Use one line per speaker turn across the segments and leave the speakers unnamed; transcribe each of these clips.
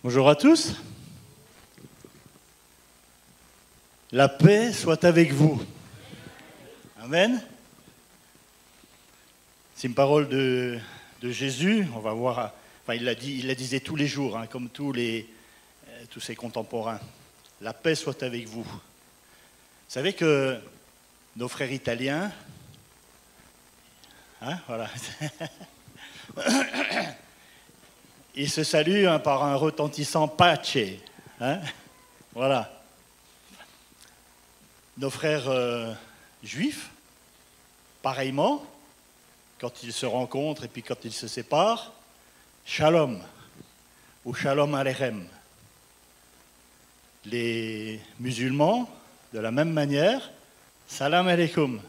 Bonjour à tous. La paix soit avec vous. Amen. C'est une parole de Jésus. On va voir. Enfin, il la disait tous les jours, hein, comme tous ses contemporains. La paix soit avec vous. Vous savez que nos frères italiens, voilà, ils se saluent par un retentissant pace. Voilà. Nos frères juifs, pareillement, quand ils se rencontrent et puis quand ils se séparent, shalom ou shalom aleichem. Les musulmans, de la même manière, salam alaikum.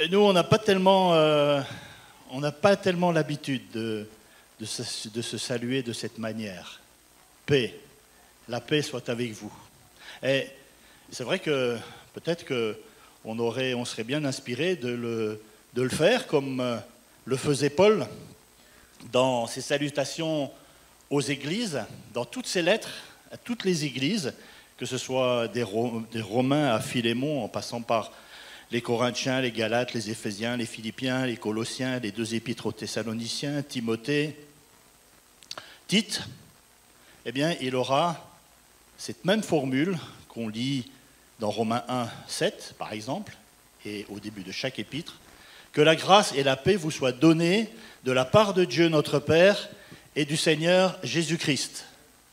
Nous, on n'a pas tellement l'habitude de se saluer de cette manière. Paix. La paix soit avec vous. Et c'est vrai que peut-être qu'on serait bien inspiré de le faire comme le faisait Paul dans ses salutations aux églises, dans toutes ses lettres, à toutes les églises, que ce soit des Romains à Philémon, en passant par les Corinthiens, les Galates, les Éphésiens, les Philippiens, les Colossiens, les 2 épîtres aux Thessaloniciens, Timothée, Tite, eh bien, il aura cette même formule qu'on lit dans Romains 1, 7, par exemple, et au début de chaque épître, que la grâce et la paix vous soient données de la part de Dieu notre Père et du Seigneur Jésus-Christ.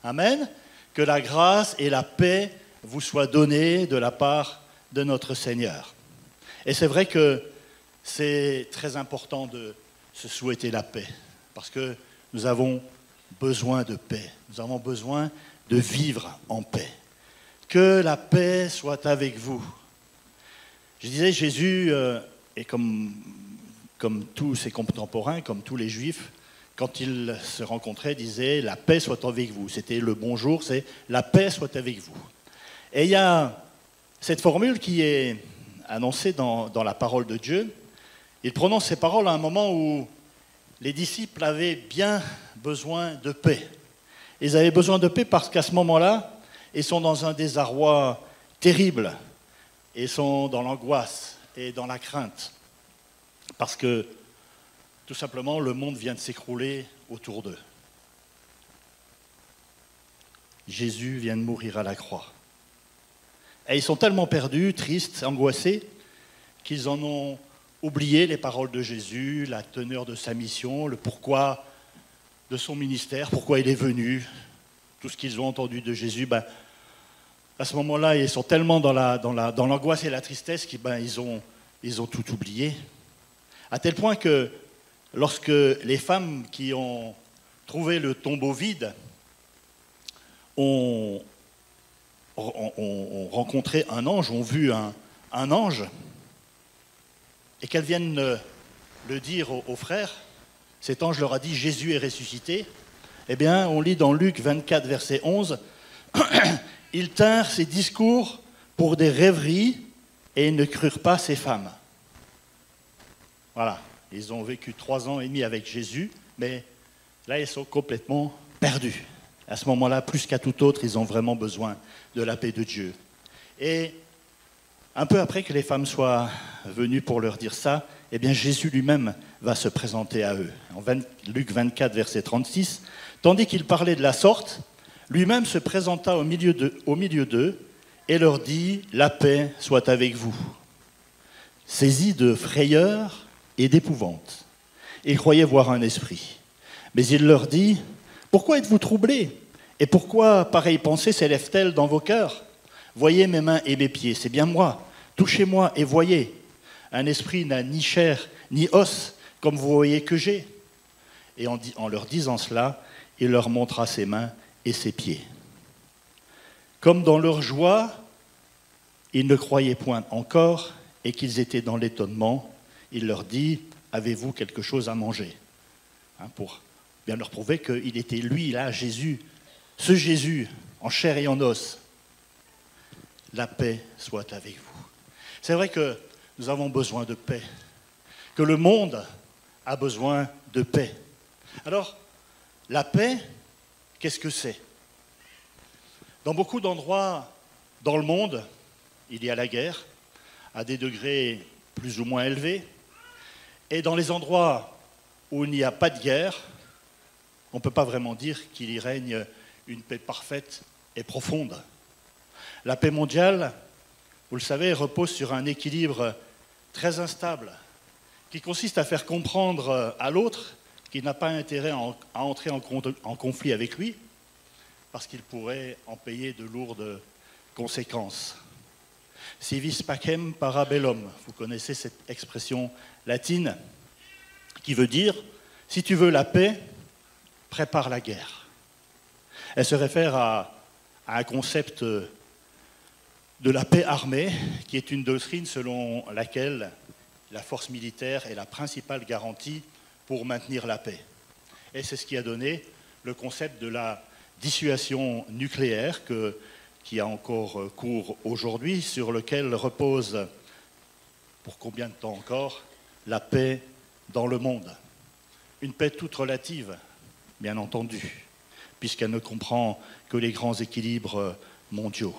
Amen. Que la grâce et la paix vous soient données de la part de notre Seigneur. Et c'est vrai que c'est très important de se souhaiter la paix, parce que nous avons besoin de paix, nous avons besoin de vivre en paix. Que la paix soit avec vous. Je disais, Jésus, et comme tous ses contemporains, comme tous les Juifs, quand ils se rencontraient, disait « la paix soit avec vous ». C'était le bonjour, c'est « la paix soit avec vous ». Et il y a cette formule qui est annoncée dans la parole de Dieu. Il prononce ces paroles à un moment où les disciples avaient bien besoin de paix. Ils avaient besoin de paix parce qu'à ce moment-là, ils sont dans un désarroi terrible. Ils sont dans l'angoisse et dans la crainte. Parce que, tout simplement, le monde vient de s'écrouler autour d'eux. Jésus vient de mourir à la croix. Et ils sont tellement perdus, tristes, angoissés, qu'ils en ont oublié les paroles de Jésus, la teneur de sa mission, le pourquoi de son ministère, pourquoi il est venu, tout ce qu'ils ont entendu de Jésus. À ce moment-là, ils sont tellement dans l'angoisse et la tristesse qu'ils ont tout oublié. À tel point que lorsque les femmes qui ont trouvé le tombeau vide ont rencontré un ange, ont vu un ange, et qu'elles viennent le dire aux frères, cet ange leur a dit « Jésus est ressuscité », eh bien, on lit dans Luc 24, verset 11, « Ils tinrent ces discours pour des rêveries et ils ne crurent pas ces femmes. » Voilà, ils ont vécu 3 ans et demi avec Jésus, mais là, ils sont complètement perdus. À ce moment-là, plus qu'à tout autre, ils ont vraiment besoin de la paix de Dieu. Et un peu après que les femmes soient venues pour leur dire ça, eh bien Jésus lui-même va se présenter à eux. En Luc 24, verset 36, tandis qu'il parlait de la sorte, lui-même se présenta au milieu d'eux et leur dit « La paix soit avec vous ». Saisis de frayeur et d'épouvante, ils croyaient voir un esprit. Mais il leur dit « Pourquoi êtes-vous troublés ? Et pourquoi pareille pensée s'élève-t-elle dans vos cœurs ? Voyez mes mains et mes pieds, c'est bien moi. Touchez-moi et voyez. Un esprit n'a ni chair ni os, comme vous voyez que j'ai. » Et en leur disant cela, il leur montra ses mains et ses pieds. Comme dans leur joie, ils ne croyaient point encore et qu'ils étaient dans l'étonnement, il leur dit « Avez-vous quelque chose à manger ?» Pour bien leur prouver qu'il était lui, là, Jésus, ce Jésus, en chair et en os. La paix soit avec vous. C'est vrai que nous avons besoin de paix, que le monde a besoin de paix. Alors, la paix, qu'est-ce que c'est? Dans beaucoup d'endroits dans le monde, il y a la guerre, à des degrés plus ou moins élevés. Et dans les endroits où il n'y a pas de guerre, on ne peut pas vraiment dire qu'il y règne une paix parfaite et profonde. La paix mondiale, vous le savez, repose sur un équilibre très instable, qui consiste à faire comprendre à l'autre qu'il n'a pas intérêt à entrer en conflit avec lui, parce qu'il pourrait en payer de lourdes conséquences. Si vis pacem para bellum, vous connaissez cette expression latine qui veut dire « si tu veux la paix, prépare la guerre ». Elle se réfère à un concept de la paix armée, qui est une doctrine selon laquelle la force militaire est la principale garantie pour maintenir la paix. Et c'est ce qui a donné le concept de la dissuasion nucléaire qui a encore cours aujourd'hui, sur lequel repose, pour combien de temps encore, la paix dans le monde. Une paix toute relative, bien entendu, puisqu'elle ne comprend que les grands équilibres mondiaux.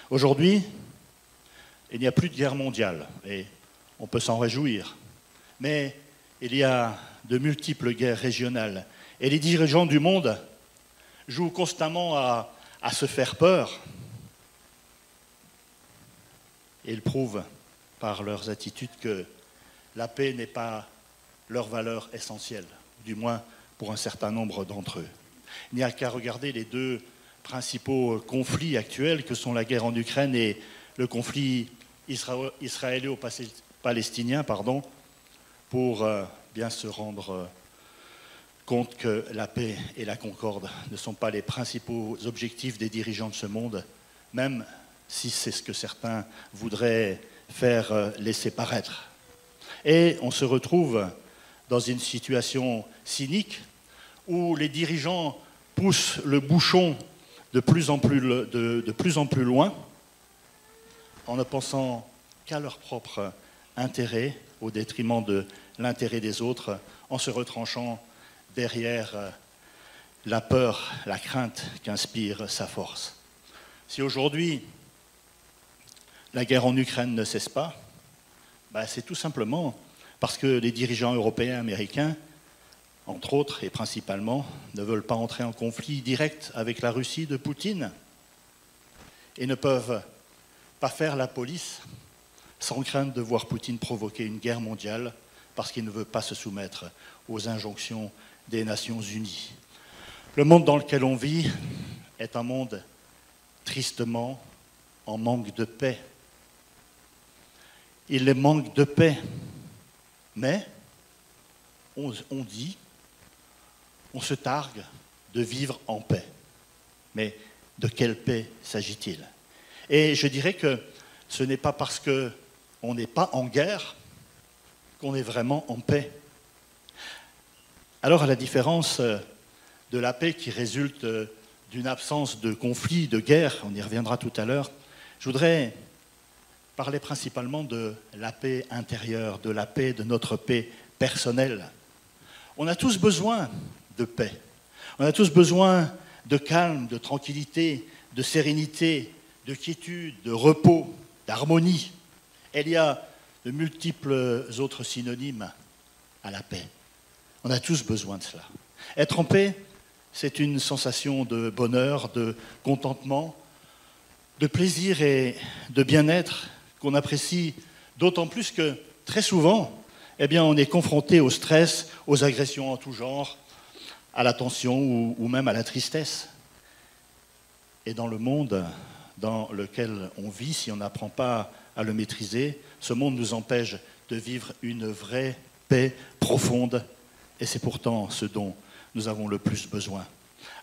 Aujourd'hui, il n'y a plus de guerre mondiale, et on peut s'en réjouir, mais il y a de multiples guerres régionales, et les dirigeants du monde jouent constamment à se faire peur, et ils prouvent par leurs attitudes que la paix n'est pas leur valeur essentielle, du moins pour un certain nombre d'entre eux. Il n'y a qu'à regarder les deux principaux conflits actuels que sont la guerre en Ukraine et le conflit israélo-palestinien, pour bien se rendre compte que la paix et la concorde ne sont pas les principaux objectifs des dirigeants de ce monde, même si c'est ce que certains voudraient faire laisser paraître. Et on se retrouve dans une situation cynique où les dirigeants poussent le bouchon de plus en plus loin, en ne pensant qu'à leur propre intérêt, au détriment de l'intérêt des autres, en se retranchant derrière la peur, la crainte qu'inspire sa force. Si aujourd'hui la guerre en Ukraine ne cesse pas, c'est tout simplement parce que les dirigeants européens et américains, entre autres et principalement, ne veulent pas entrer en conflit direct avec la Russie de Poutine et ne peuvent pas faire la police sans crainte de voir Poutine provoquer une guerre mondiale parce qu'il ne veut pas se soumettre aux injonctions des Nations Unies. Le monde dans lequel on vit est un monde tristement en manque de paix. Il manque de paix, mais on se targue de vivre en paix. Mais de quelle paix s'agit-il? Et je dirais que ce n'est pas parce qu'on n'est pas en guerre qu'on est vraiment en paix. Alors, à la différence de la paix qui résulte d'une absence de conflit, de guerre, on y reviendra tout à l'heure, je voudrais parler principalement de la paix intérieure, de la paix, de notre paix personnelle. On a tous besoin de paix. On a tous besoin de calme, de tranquillité, de sérénité, de quiétude, de repos, d'harmonie. Il y a de multiples autres synonymes à la paix. On a tous besoin de cela. Être en paix, c'est une sensation de bonheur, de contentement, de plaisir et de bien-être qu'on apprécie d'autant plus que, très souvent, on est confronté au stress, aux agressions en tout genre, à la tension ou même à la tristesse. Et dans le monde dans lequel on vit, si on n'apprend pas à le maîtriser, ce monde nous empêche de vivre une vraie paix profonde, et c'est pourtant ce dont nous avons le plus besoin.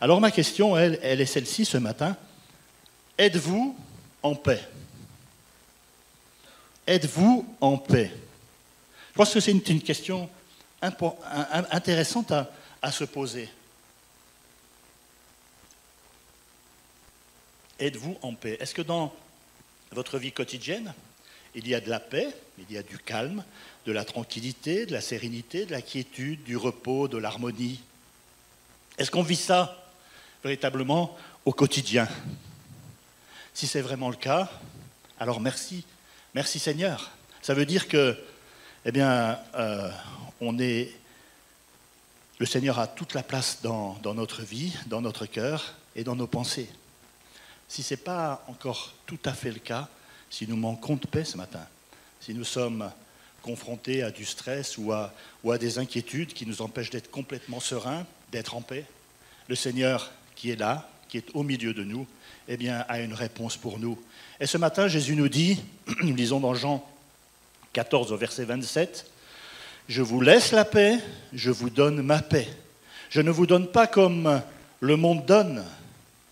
Alors ma question, elle est celle-ci ce matin. Êtes-vous en paix? Êtes-vous en paix? Je pense que c'est une question intéressante à se poser. Êtes-vous en paix? Est-ce que dans votre vie quotidienne il y a de la paix, il y a du calme, de la tranquillité, de la sérénité, de la quiétude, du repos, de l'harmonie. Est-ce qu'on vit ça véritablement au quotidien? Si c'est vraiment le cas, alors merci. Merci Seigneur. Ça veut dire que, eh bien, le Seigneur a toute la place dans notre vie, dans notre cœur et dans nos pensées. Si ce n'est pas encore tout à fait le cas, si nous manquons de paix ce matin, si nous sommes confrontés à du stress ou à des inquiétudes qui nous empêchent d'être complètement sereins, d'être en paix, le Seigneur qui est là, qui est au milieu de nous, eh bien, a une réponse pour nous. Et ce matin, Jésus nous dit, nous lisons dans Jean 14 au verset 27, « Je vous laisse la paix, je vous donne ma paix. Je ne vous donne pas comme le monde donne,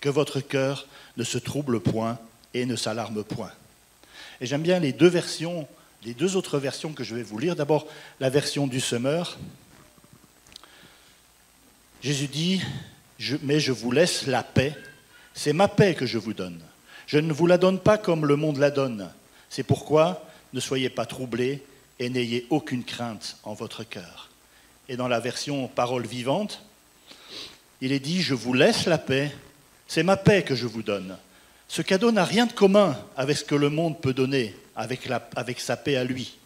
que votre cœur ne se trouble point et ne s'alarme point. » Et j'aime bien les deux autres versions que je vais vous lire. D'abord, la version du semeur. Jésus dit, mais je vous laisse la paix. C'est ma paix que je vous donne. Je ne vous la donne pas comme le monde la donne. C'est pourquoi ne soyez pas troublés et n'ayez aucune crainte en votre cœur. Et dans la version parole vivante, il est dit, je vous laisse la paix. C'est ma paix que je vous donne. Ce cadeau n'a rien de commun avec ce que le monde peut donner, avec sa paix à lui.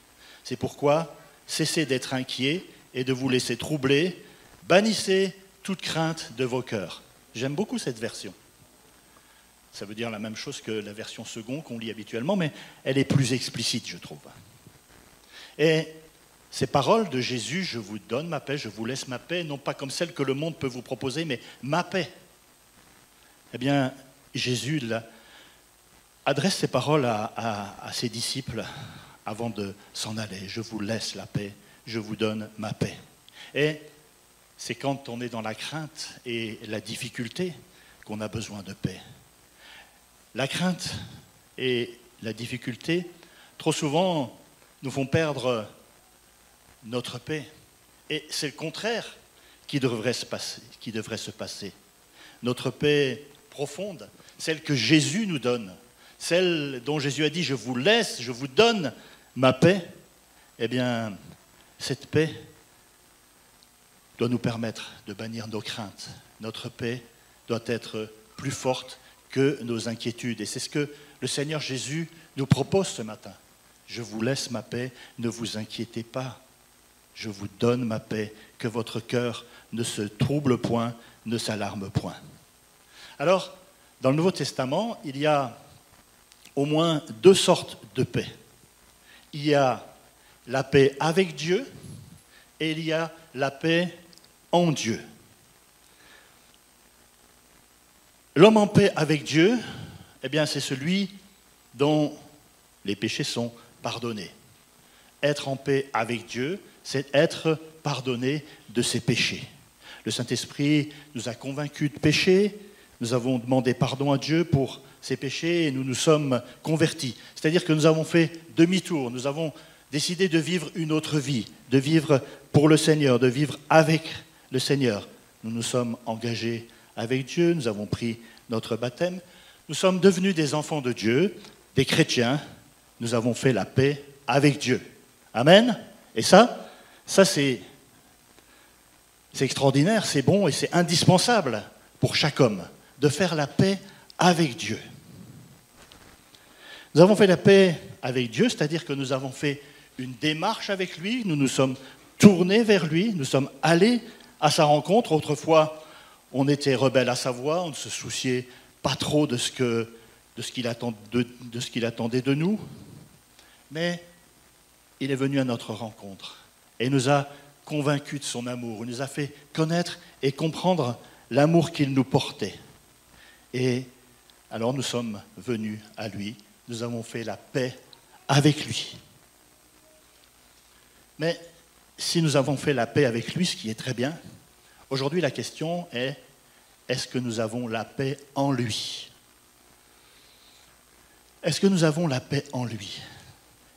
C'est pourquoi cessez d'être inquiets et de vous laisser troubler. Bannissez toute crainte de vos cœurs. J'aime beaucoup cette version. Ça veut dire la même chose que la version seconde qu'on lit habituellement, mais elle est plus explicite, je trouve. Et ces paroles de Jésus, je vous donne ma paix, je vous laisse ma paix, non pas comme celle que le monde peut vous proposer, mais ma paix. Eh bien, Jésus adresse ces paroles à ses disciples avant de s'en aller. Je vous laisse la paix, je vous donne ma paix. Et c'est quand on est dans la crainte et la difficulté qu'on a besoin de paix. La crainte et la difficulté, trop souvent, nous font perdre notre paix. Et c'est le contraire qui devrait se passer. Notre paix profonde, celle que Jésus nous donne, celle dont Jésus a dit « je vous laisse, je vous donne ma paix », eh bien, cette paix doit nous permettre de bannir nos craintes. Notre paix doit être plus forte que nos inquiétudes. Et c'est ce que le Seigneur Jésus nous propose ce matin. Je vous laisse ma paix, ne vous inquiétez pas. Je vous donne ma paix, que votre cœur ne se trouble point, ne s'alarme point. Alors, dans le Nouveau Testament, il y a au moins deux sortes de paix. Il y a la paix avec Dieu et il y a la paix en Dieu. L'homme en paix avec Dieu, eh bien, c'est celui dont les péchés sont pardonnés. Être en paix avec Dieu, c'est être pardonné de ses péchés. Le Saint-Esprit nous a convaincus de péché, nous avons demandé pardon à Dieu pour ces péchés et nous nous sommes convertis. C'est-à-dire que nous avons fait demi-tour, nous avons décidé de vivre une autre vie, de vivre pour le Seigneur, de vivre avec le Seigneur. Nous nous sommes engagés avec Dieu, nous avons pris notre baptême, nous sommes devenus des enfants de Dieu, des chrétiens, nous avons fait la paix avec Dieu. Amen. Et ça c'est extraordinaire, c'est bon et c'est indispensable pour chaque homme de faire la paix avec Dieu. Nous avons fait la paix avec Dieu, c'est-à-dire que nous avons fait une démarche avec lui, nous nous sommes tournés vers lui, nous sommes allés à sa rencontre. Autrefois, on était rebelles à sa voix, on ne se souciait pas trop de ce qu'il attendait de nous, mais il est venu à notre rencontre et nous a convaincus de son amour, il nous a fait connaître et comprendre l'amour qu'il nous portait. Et alors nous sommes venus à lui, nous avons fait la paix avec lui. Mais si nous avons fait la paix avec lui, ce qui est très bien, aujourd'hui la question est, est-ce que nous avons la paix en lui? Est-ce que nous avons la paix en lui?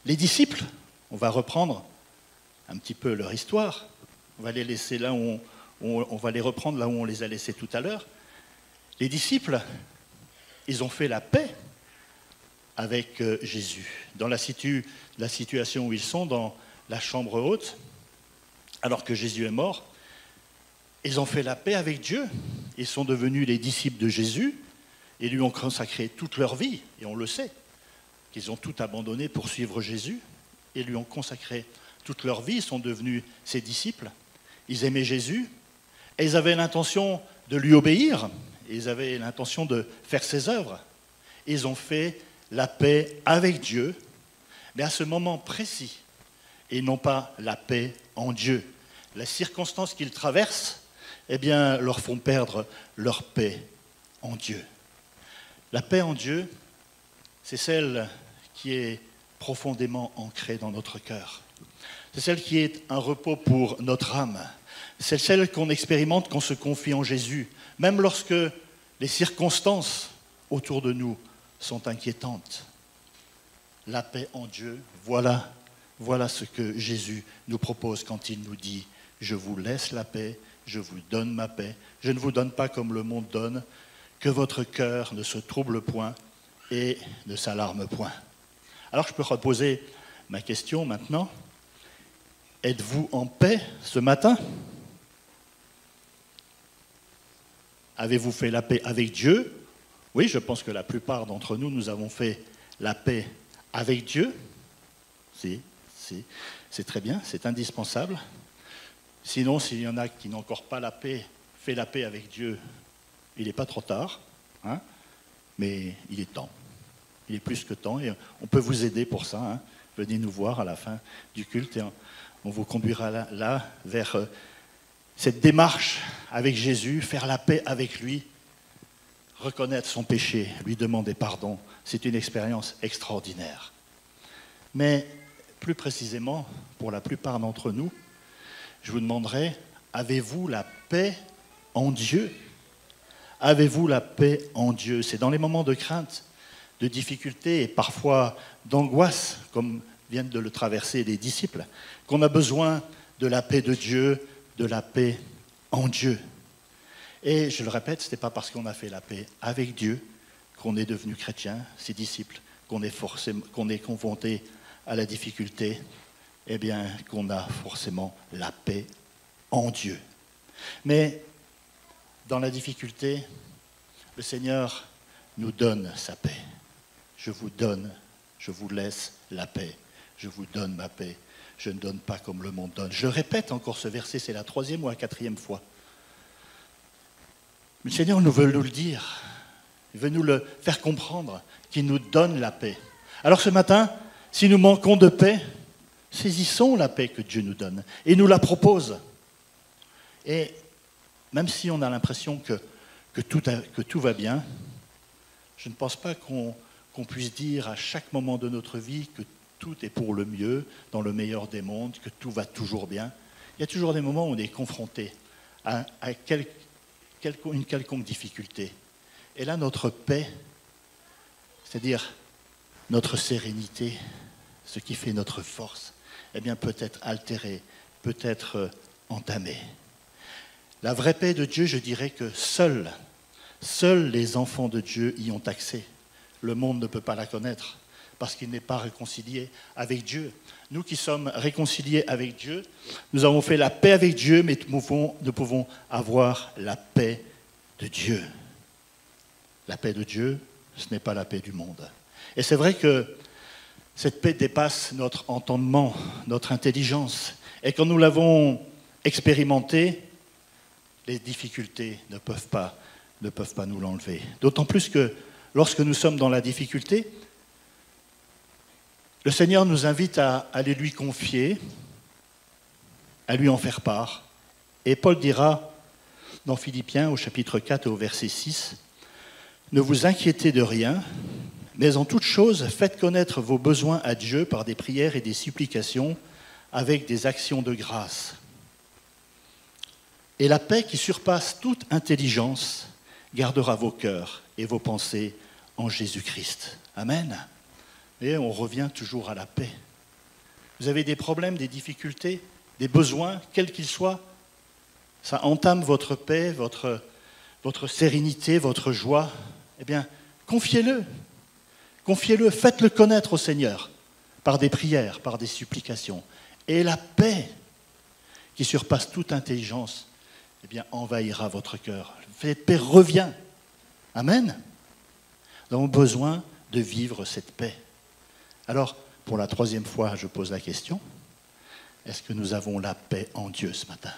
Les disciples, on va reprendre un petit peu leur histoire, on va les laisser là où on va les reprendre là où on les a laissés tout à l'heure. Les disciples, ils ont fait la paix avec Jésus. Dans la situation où ils sont, dans la chambre haute, alors que Jésus est mort, ils ont fait la paix avec Dieu. Ils sont devenus les disciples de Jésus et lui ont consacré toute leur vie, et on le sait, qu'ils ont tout abandonné pour suivre Jésus et lui ont consacré toute leur vie. Ils sont devenus ses disciples. Ils aimaient Jésus et ils avaient l'intention de lui obéir. Ils avaient l'intention de faire ses œuvres. Ils ont fait la paix avec Dieu, mais à ce moment précis, ils n'ont pas la paix en Dieu. Les circonstances qu'ils traversent, eh bien, leur font perdre leur paix en Dieu. La paix en Dieu, c'est celle qui est profondément ancrée dans notre cœur. C'est celle qui est un repos pour notre âme. C'est celle qu'on expérimente quand on se confie en Jésus, même lorsque les circonstances autour de nous sont inquiétantes. La paix en Dieu, voilà ce que Jésus nous propose quand il nous dit « Je vous laisse la paix, je vous donne ma paix, je ne vous donne pas comme le monde donne, que votre cœur ne se trouble point et ne s'alarme point. » Alors je peux reposer ma question maintenant. Êtes-vous en paix ce matin ? Avez-vous fait la paix avec Dieu ? Oui, je pense que la plupart d'entre nous, nous avons fait la paix avec Dieu. C'est très bien, c'est indispensable. Sinon, s'il y en a qui n'ont encore pas fait la paix avec Dieu, il n'est pas trop tard, hein, mais il est temps. Il est plus que temps et on peut vous aider pour ça. Hein. Venez nous voir à la fin du culte et on vous conduira là vers cette démarche avec Jésus, faire la paix avec lui, reconnaître son péché, lui demander pardon. C'est une expérience extraordinaire. Mais plus précisément, pour la plupart d'entre nous, je vous demanderai, avez-vous la paix en Dieu ? Avez-vous la paix en Dieu ? C'est dans les moments de crainte, de difficulté et parfois d'angoisse, comme viennent de le traverser les disciples, qu'on a besoin de la paix de Dieu, de la paix en Dieu. Et je le répète, ce n'est pas parce qu'on a fait la paix avec Dieu qu'on est devenu chrétien, ses disciples, qu'on est confronté à la difficulté, eh bien, qu'on a forcément la paix en Dieu. Mais dans la difficulté, le Seigneur nous donne sa paix. Je vous laisse la paix. Je vous donne ma paix. Je ne donne pas comme le monde donne. Je répète encore ce verset, c'est la 3e ou la 4e fois. Le Seigneur nous veut nous le dire. Il veut nous le faire comprendre, qu'il nous donne la paix. Alors ce matin, si nous manquons de paix, saisissons la paix que Dieu nous donne et nous la propose. Et même si on a l'impression que tout va bien, je ne pense pas qu'on puisse dire à chaque moment de notre vie que tout est pour le mieux, dans le meilleur des mondes, que tout va toujours bien. Il y a toujours des moments où on est confronté à une quelconque difficulté. Et là, notre paix, c'est-à-dire notre sérénité, ce qui fait notre force, eh bien, peut être altérée, peut être entamée. La vraie paix de Dieu, je dirais que seuls les enfants de Dieu y ont accès. Le monde ne peut pas la connaître parce qu'il n'est pas réconcilié avec Dieu. Nous qui sommes réconciliés avec Dieu, nous avons fait la paix avec Dieu, mais nous pouvons avoir la paix de Dieu. La paix de Dieu, ce n'est pas la paix du monde. Et c'est vrai que cette paix dépasse notre entendement, notre intelligence. Et quand nous l'avons expérimentée, les difficultés ne peuvent pas nous l'enlever. D'autant plus que lorsque nous sommes dans la difficulté, le Seigneur nous invite à aller lui confier, à lui en faire part. Et Paul dira dans Philippiens au chapitre 4 et au verset 6, « Ne vous inquiétez de rien, mais en toute chose, faites connaître vos besoins à Dieu par des prières et des supplications avec des actions de grâce. Et la paix qui surpasse toute intelligence gardera vos cœurs et vos pensées en Jésus-Christ. » Amen. Et on revient toujours à la paix. Vous avez des problèmes, des difficultés, des besoins, quels qu'ils soient. Ça entame votre paix, votre sérénité, votre joie. Eh bien, confiez-le. Confiez-le, faites-le connaître au Seigneur par des prières, par des supplications. Et la paix qui surpasse toute intelligence, eh bien, envahira votre cœur. Cette paix revient. Amen. Nous avons besoin de vivre cette paix. Alors, pour la troisième fois, je pose la question, est-ce que nous avons la paix en Dieu ce matin?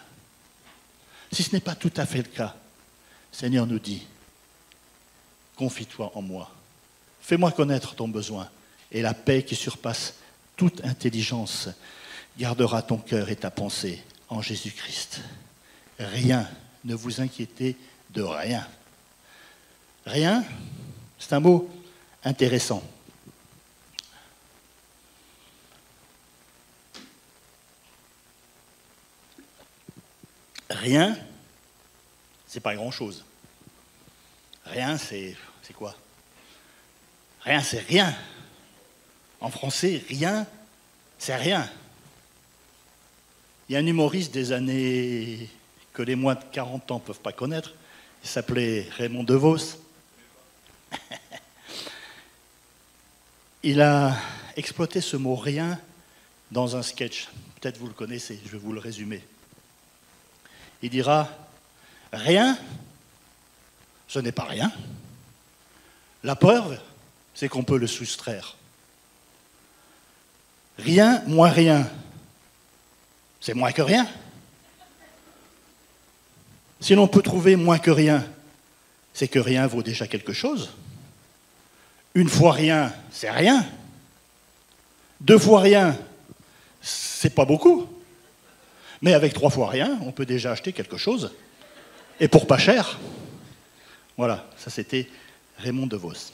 Si ce n'est pas tout à fait le cas, le Seigneur nous dit, confie-toi en moi, fais-moi connaître ton besoin, et la paix qui surpasse toute intelligence gardera ton cœur et ta pensée en Jésus-Christ. Rien, ne vous inquiétez de rien. Rien, c'est un mot intéressant. Rien, c'est pas grand-chose. Rien, c'est quoi? Rien, c'est rien. En français, rien, c'est rien. Il y a un humoriste des années que les moins de 40 ans ne peuvent pas connaître. Il s'appelait Raymond DeVos. Il a exploité ce mot « rien » dans un sketch. Peut-être vous le connaissez, je vais vous le résumer. Il dira « Rien, ce n'est pas rien. La preuve, c'est qu'on peut le soustraire. Rien moins rien, c'est moins que rien. Si l'on peut trouver moins que rien, c'est que rien vaut déjà quelque chose. Une fois rien, c'est rien. Deux fois rien, c'est pas beaucoup. Mais avec trois fois rien, on peut déjà acheter quelque chose. Et pour pas cher. Voilà, ça c'était Raymond DeVos.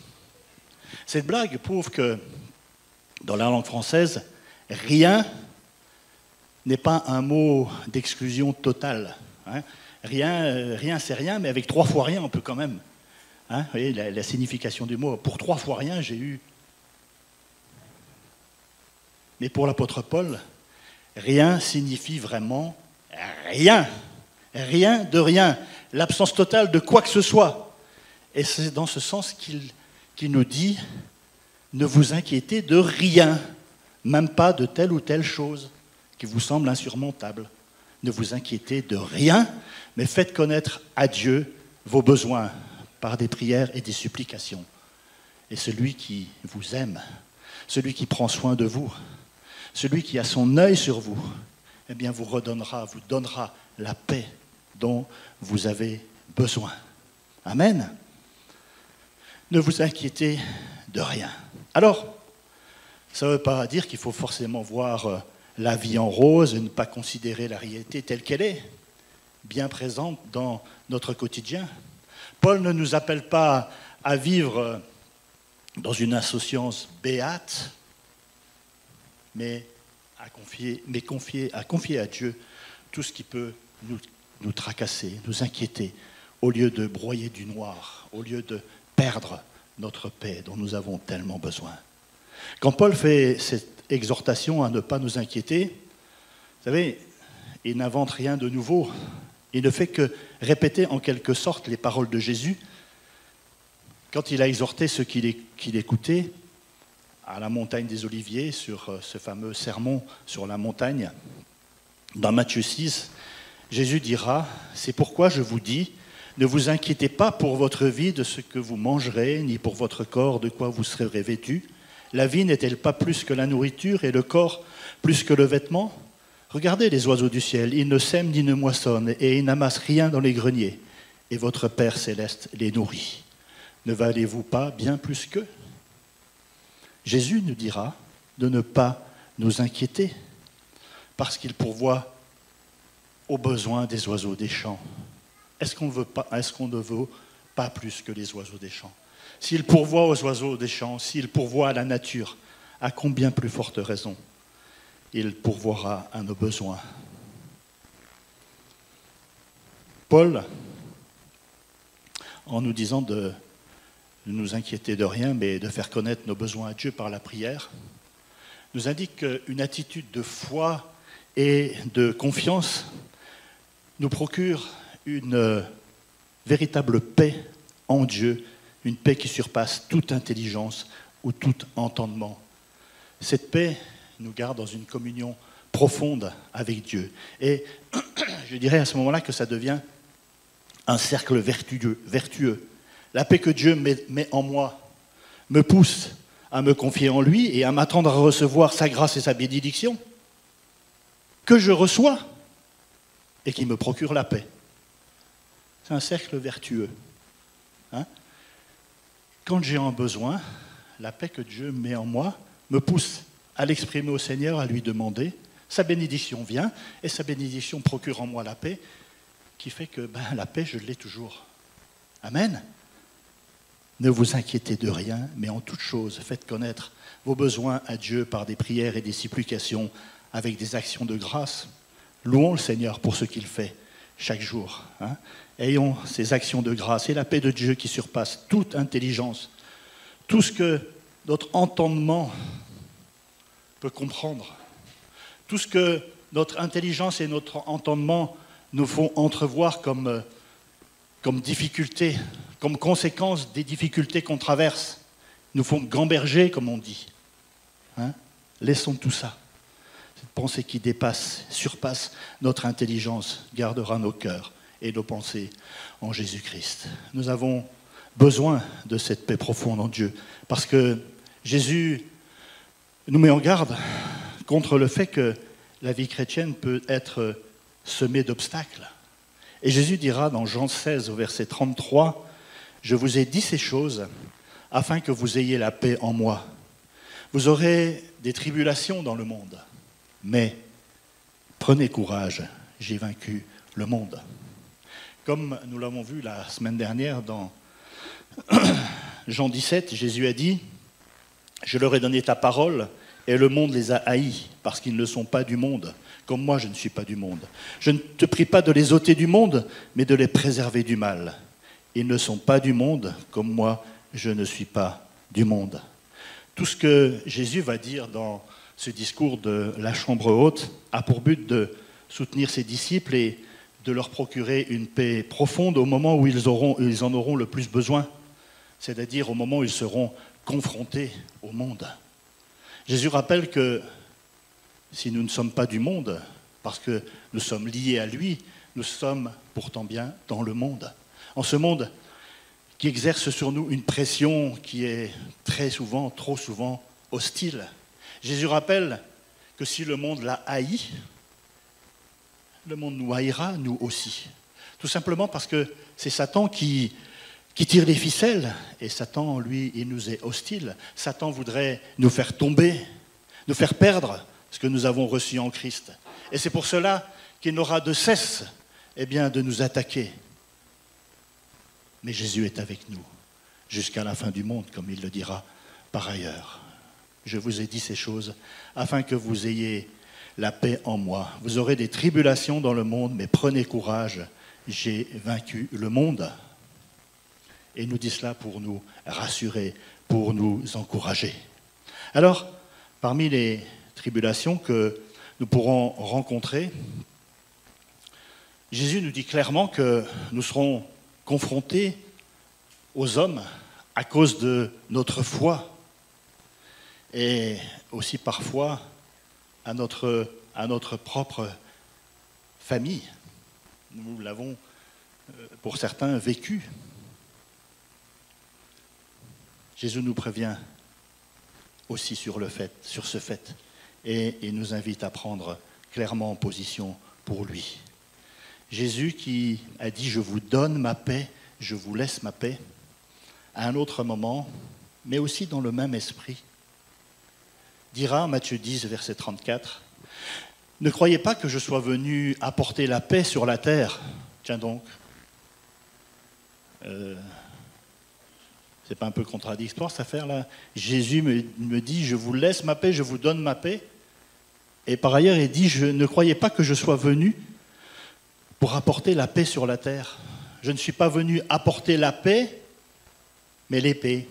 Cette blague prouve que dans la langue française, rien n'est pas un mot d'exclusion totale. Hein. Rien, c'est rien, mais avec trois fois rien, on peut quand même. Hein, vous voyez la signification du mot. Pour trois fois rien, j'ai eu. Mais pour l'apôtre Paul, rien signifie vraiment rien. Rien de rien. L'absence totale de quoi que ce soit. Et c'est dans ce sens qu'il nous dit, ne vous inquiétez de rien, même pas de telle ou telle chose qui vous semble insurmontable. Ne vous inquiétez de rien, mais faites connaître à Dieu vos besoins par des prières et des supplications. Et celui qui vous aime, celui qui prend soin de vous, celui qui a son œil sur vous, eh bien vous donnera la paix dont vous avez besoin. Amen. Ne vous inquiétez de rien. Alors, ça ne veut pas dire qu'il faut forcément voir la vie en rose et ne pas considérer la réalité telle qu'elle est, bien présente dans notre quotidien. Paul ne nous appelle pas à vivre dans une insouciance béate, mais à confier à Dieu tout ce qui peut nous tracasser, nous inquiéter, au lieu de broyer du noir, au lieu de perdre notre paix dont nous avons tellement besoin. Quand Paul fait cette exhortation à ne pas nous inquiéter, vous savez, il n'invente rien de nouveau. Il ne fait que répéter en quelque sorte les paroles de Jésus quand il a exhorté ceux qui l'écoutaient à la montagne des Oliviers, sur ce fameux sermon sur la montagne. Dans Matthieu 6, Jésus dira « C'est pourquoi je vous dis, ne vous inquiétez pas pour votre vie de ce que vous mangerez, ni pour votre corps de quoi vous serez revêtus. La vie n'est-elle pas plus que la nourriture et le corps plus que le vêtement ? Regardez les oiseaux du ciel, ils ne sèment ni ne moissonnent et ils n'amassent rien dans les greniers. Et votre Père céleste les nourrit. Ne valez-vous pas bien plus qu'eux ? Jésus nous dira de ne pas nous inquiéter parce qu'il pourvoit aux besoins des oiseaux des champs. Est-ce qu'on ne vaut pas plus que les oiseaux des champs ? S'il pourvoit aux oiseaux des champs, s'il pourvoit à la nature, à combien plus forte raison il pourvoira à nos besoins. Paul, en nous disant de ne nous inquiéter de rien, mais de faire connaître nos besoins à Dieu par la prière, nous indique qu'une attitude de foi et de confiance nous procure une véritable paix en Dieu, une paix qui surpasse toute intelligence ou tout entendement. Cette paix nous garde dans une communion profonde avec Dieu. Et je dirais à ce moment-là que ça devient un cercle vertueux. La paix que Dieu met en moi me pousse à me confier en lui et à m'attendre à recevoir sa grâce et sa bénédiction que je reçois et qui me procure la paix. C'est un cercle vertueux. Hein? Quand j'ai un besoin, la paix que Dieu met en moi me pousse à l'exprimer au Seigneur, à lui demander. Sa bénédiction vient et sa bénédiction procure en moi la paix qui fait que la paix, je l'ai toujours. Amen. Ne vous inquiétez de rien, mais en toute chose, faites connaître vos besoins à Dieu par des prières et des supplications avec des actions de grâce. Louons le Seigneur pour ce qu'il fait chaque jour. Hein. Ayons ces actions de grâce et la paix de Dieu qui surpasse toute intelligence, tout ce que notre entendement peut comprendre, tout ce que notre intelligence et notre entendement nous font entrevoir comme difficulté, comme conséquence des difficultés qu'on traverse, nous font gamberger, comme on dit. Hein? Laissons tout ça. Cette pensée qui dépasse, surpasse notre intelligence, gardera nos cœurs et nos pensées en Jésus-Christ. Nous avons besoin de cette paix profonde en Dieu, parce que Jésus nous met en garde contre le fait que la vie chrétienne peut être semée d'obstacles. Et Jésus dira dans Jean 16, au verset 33, « Je vous ai dit ces choses afin que vous ayez la paix en moi. Vous aurez des tribulations dans le monde, mais prenez courage, j'ai vaincu le monde. » Comme nous l'avons vu la semaine dernière dans Jean 17, Jésus a dit « Je leur ai donné ta parole et le monde les a haïs parce qu'ils ne sont pas du monde. Comme moi, je ne suis pas du monde. Je ne te prie pas de les ôter du monde, mais de les préserver du mal. Ils ne sont pas du monde, comme moi, je ne suis pas du monde. » Tout ce que Jésus va dire dans ce discours de la chambre haute a pour but de soutenir ses disciples et de leur procurer une paix profonde au moment où ils en auront le plus besoin, c'est-à-dire au moment où ils seront confrontés au monde. Jésus rappelle que si nous ne sommes pas du monde, parce que nous sommes liés à lui, nous sommes pourtant bien dans le monde. En ce monde qui exerce sur nous une pression qui est très souvent, trop souvent, hostile. Jésus rappelle que si le monde l'a haï, le monde nous haïra, nous aussi. Tout simplement parce que c'est Satan qui tire les ficelles, et Satan, lui, il nous est hostile. Satan voudrait nous faire tomber, nous faire perdre ce que nous avons reçu en Christ. Et c'est pour cela qu'il n'aura de cesse de nous attaquer. Mais Jésus est avec nous jusqu'à la fin du monde, comme il le dira par ailleurs. Je vous ai dit ces choses afin que vous ayez la paix en moi. Vous aurez des tribulations dans le monde, mais prenez courage, j'ai vaincu le monde. Et il nous dit cela pour nous rassurer, pour nous encourager. Alors, parmi les tribulations que nous pourrons rencontrer, Jésus nous dit clairement que nous serons confrontés aux hommes à cause de notre foi et aussi parfois à notre propre famille. Nous l'avons, pour certains, vécu. Jésus nous prévient aussi sur ce fait, et il nous invite à prendre clairement position pour lui. Jésus qui a dit « Je vous donne ma paix, je vous laisse ma paix », à un autre moment, mais aussi dans le même esprit, dira, Matthieu 10, verset 34, « Ne croyez pas que je sois venu apporter la paix sur la terre. » Tiens donc, c'est pas un peu contradictoire cette affaire-là? Jésus me dit, je vous laisse ma paix, je vous donne ma paix. Et par ailleurs, il dit, je ne croyais pas que je sois venu pour apporter la paix sur la terre. Je ne suis pas venu apporter la paix, mais l'épée.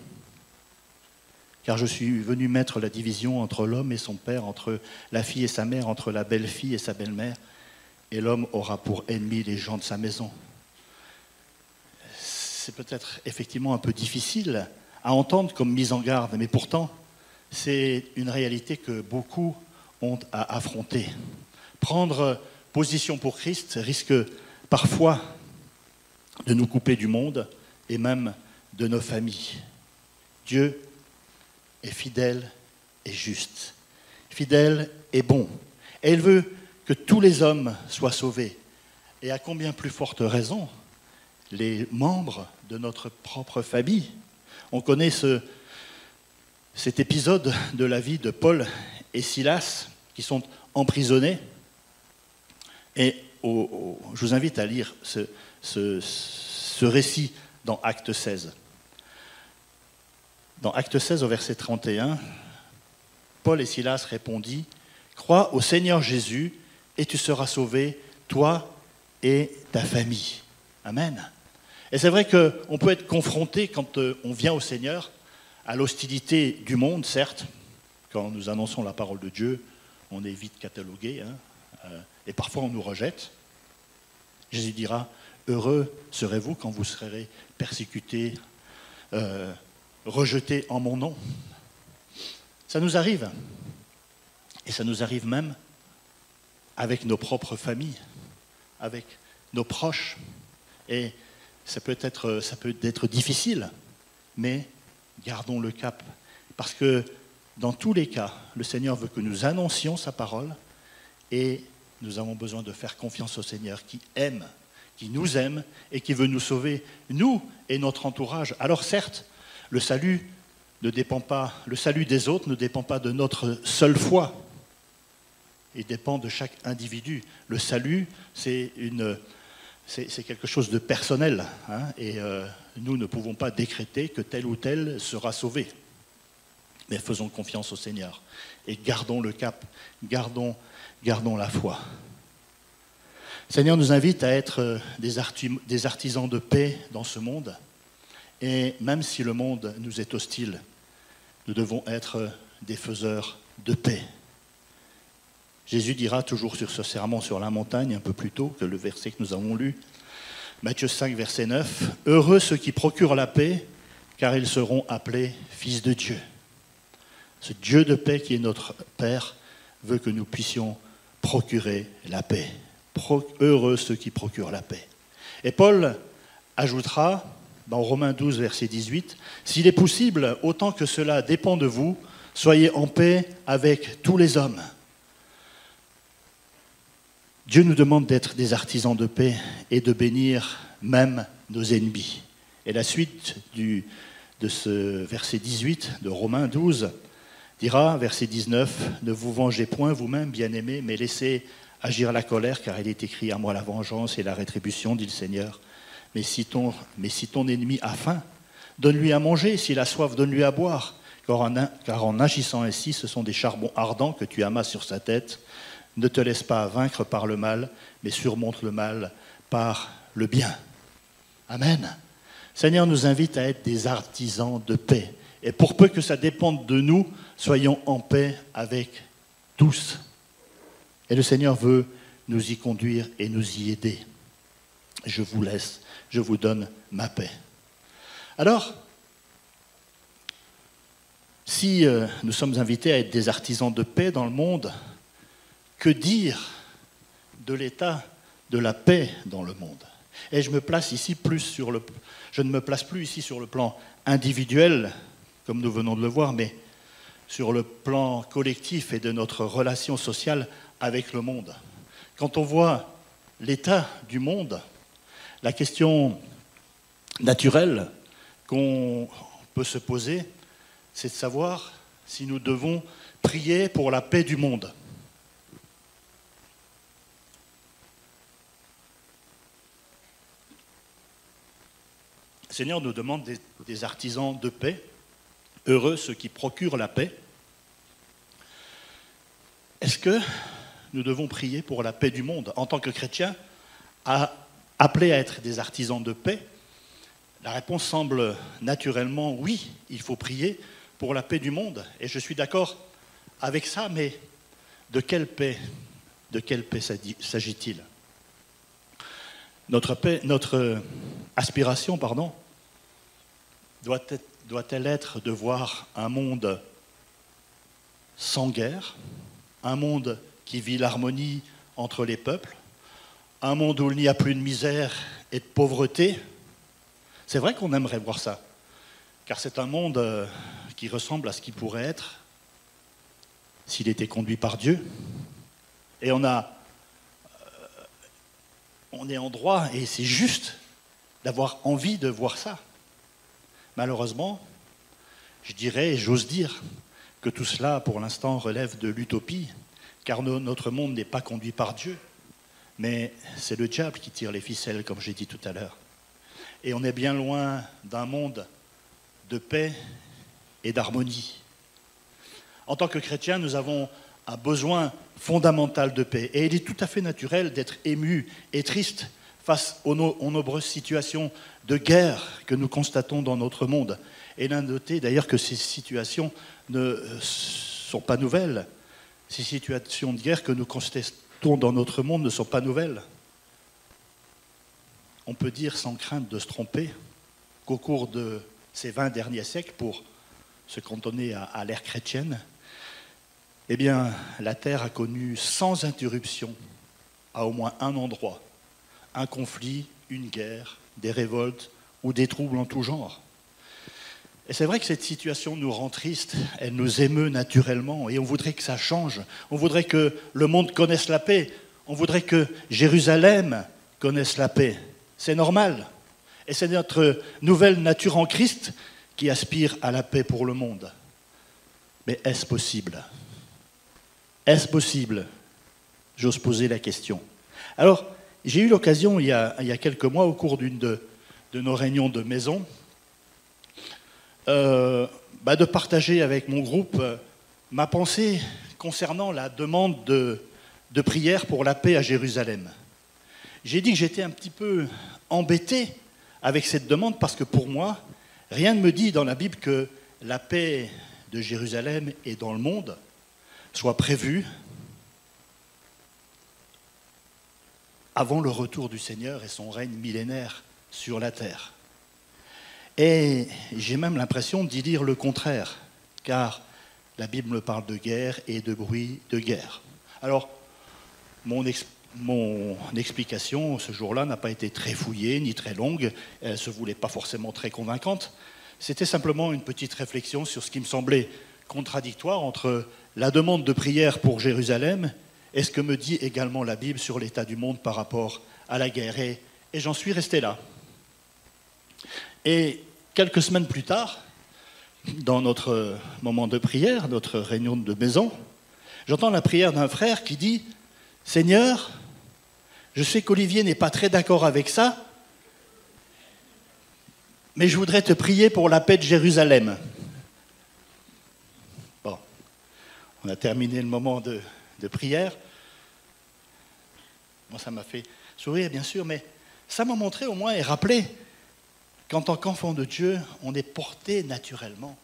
Car je suis venu mettre la division entre l'homme et son père, entre la fille et sa mère, entre la belle-fille et sa belle-mère, et l'homme aura pour ennemi les gens de sa maison. C'est peut-être effectivement un peu difficile à entendre comme mise en garde, mais pourtant, c'est une réalité que beaucoup ont à affronter. Prendre position pour Christ risque parfois de nous couper du monde et même de nos familles. Dieu est fidèle et juste, fidèle et bon. Et il veut que tous les hommes soient sauvés. Et à combien plus forte raison, les membres de notre propre famille. On connaît cet épisode de la vie de Paul et Silas qui sont emprisonnés. Et je vous invite à lire ce récit dans Acte 16. Dans Acte 16, au verset 31, Paul et Silas répondit « Crois au Seigneur Jésus et tu seras sauvé, toi et ta famille. » Amen. Et c'est vrai qu'on peut être confronté, quand on vient au Seigneur, à l'hostilité du monde, certes. Quand nous annonçons la parole de Dieu, on est vite catalogué, et parfois on nous rejette. Jésus dira « Heureux serez-vous quand vous serez persécutés, rejetés en mon nom. » Ça nous arrive. Et ça nous arrive même avec nos propres familles, avec nos proches. Et ça peut être difficile, mais gardons le cap. Parce que dans tous les cas, le Seigneur veut que nous annoncions sa parole et nous avons besoin de faire confiance au Seigneur qui aime, qui nous aime et qui veut nous sauver, nous et notre entourage. Alors certes, le salut des autres ne dépend pas de notre seule foi. Il dépend de chaque individu. Le salut, c'est quelque chose de personnel. Et nous ne pouvons pas décréter que tel ou tel sera sauvé. Mais faisons confiance au Seigneur. Et gardons le cap, gardons la foi. Le Seigneur nous invite à être des artisans de paix dans ce monde. Et même si le monde nous est hostile, nous devons être des faiseurs de paix. Jésus dira toujours sur ce sermon sur la montagne, un peu plus tôt que le verset que nous avons lu, Matthieu 5, verset 9, « Heureux ceux qui procurent la paix, car ils seront appelés fils de Dieu. » Ce Dieu de paix qui est notre Père veut que nous puissions procurer la paix. Heureux ceux qui procurent la paix. Et Paul ajoutera, dans Romains 12, verset 18, « S'il est possible, autant que cela dépend de vous, soyez en paix avec tous les hommes. » Dieu nous demande d'être des artisans de paix et de bénir même nos ennemis. Et la suite de ce verset 18 de Romains 12 dira, verset 19, « Ne vous vengez point vous-même, bien-aimés, mais laissez agir la colère, car il est écrit à moi la vengeance et la rétribution, dit le Seigneur. Mais si ton ennemi a faim, donne-lui à manger, s'il a soif, donne-lui à boire, car en agissant ainsi, ce sont des charbons ardents que tu amasses sur sa tête. Ne te laisse pas vaincre par le mal, mais surmonte le mal par le bien. » Amen. Le Seigneur nous invite à être des artisans de paix. Et pour peu que ça dépende de nous, soyons en paix avec tous. Et le Seigneur veut nous y conduire et nous y aider. Je vous laisse, je vous donne ma paix. Alors, si nous sommes invités à être des artisans de paix dans le monde, que dire de l'état de la paix dans le monde? Et je ne me place plus ici sur le plan individuel, comme nous venons de le voir, mais sur le plan collectif et de notre relation sociale avec le monde. Quand on voit l'état du monde, la question naturelle qu'on peut se poser, c'est de savoir si nous devons prier pour la paix du monde. Le Seigneur nous demande des artisans de paix, heureux ceux qui procurent la paix. Est-ce que nous devons prier pour la paix du monde en tant que chrétiens, appelés à être des artisans de paix? La réponse semble naturellement oui, il faut prier pour la paix du monde. Et je suis d'accord avec ça, mais de quelle paix s'agit-il? Notre aspiration, doit-elle être de voir un monde sans guerre, un monde qui vit l'harmonie entre les peuples, un monde où il n'y a plus de misère et de pauvreté? C'est vrai qu'on aimerait voir ça, car c'est un monde qui ressemble à ce qu'il pourrait être s'il était conduit par Dieu. Et on est en droit, et c'est juste d'avoir envie de voir ça. Malheureusement, je dirais et j'ose dire que tout cela, pour l'instant, relève de l'utopie, car notre monde n'est pas conduit par Dieu, mais c'est le diable qui tire les ficelles, comme j'ai dit tout à l'heure. Et on est bien loin d'un monde de paix et d'harmonie. En tant que chrétiens, nous avons un besoin fondamental de paix. Et il est tout à fait naturel d'être ému et triste face aux nombreuses situations de guerre que nous constatons dans notre monde. Et l'un noter d'ailleurs que ces situations ne sont pas nouvelles. Ces situations de guerre que nous constatons dans notre monde ne sont pas nouvelles. On peut dire sans crainte de se tromper qu'au cours de ces 20 derniers siècles, pour se cantonner à l'ère chrétienne, eh bien, la Terre a connu sans interruption, à au moins un endroit, un conflit, une guerre, des révoltes ou des troubles en tout genre. Et c'est vrai que cette situation nous rend tristes, elle nous émeut naturellement, et on voudrait que ça change. On voudrait que le monde connaisse la paix. On voudrait que Jérusalem connaisse la paix. C'est normal. Et c'est notre nouvelle nature en Christ qui aspire à la paix pour le monde. Mais est-ce possible ? Est-ce possible ? J'ose poser la question. Alors, j'ai eu l'occasion, il y a quelques mois, au cours d'une de nos réunions de maison, de partager avec mon groupe ma pensée concernant la demande de prière pour la paix à Jérusalem. J'ai dit que j'étais un petit peu embêté avec cette demande parce que pour moi, rien ne me dit dans la Bible que la paix de Jérusalem et dans le monde soit prévue avant le retour du Seigneur et son règne millénaire sur la terre. Et j'ai même l'impression d'y lire le contraire, car la Bible me parle de guerre et de bruit de guerre. Alors, mon explication ce jour-là n'a pas été très fouillée ni très longue, elle ne se voulait pas forcément très convaincante. C'était simplement une petite réflexion sur ce qui me semblait contradictoire entre la demande de prière pour Jérusalem et ce que me dit également la Bible sur l'état du monde par rapport à la guerre. Et j'en suis resté là. Et quelques semaines plus tard, dans notre moment de prière, notre réunion de maison, j'entends la prière d'un frère qui dit « Seigneur, je sais qu'Olivier n'est pas très d'accord avec ça, mais je voudrais te prier pour la paix de Jérusalem. » Bon, on a terminé le moment de prière. Moi, ça m'a fait sourire, bien sûr, mais ça m'a montré au moins et rappelé qu'en tant qu'enfant de Dieu, on est porté naturellement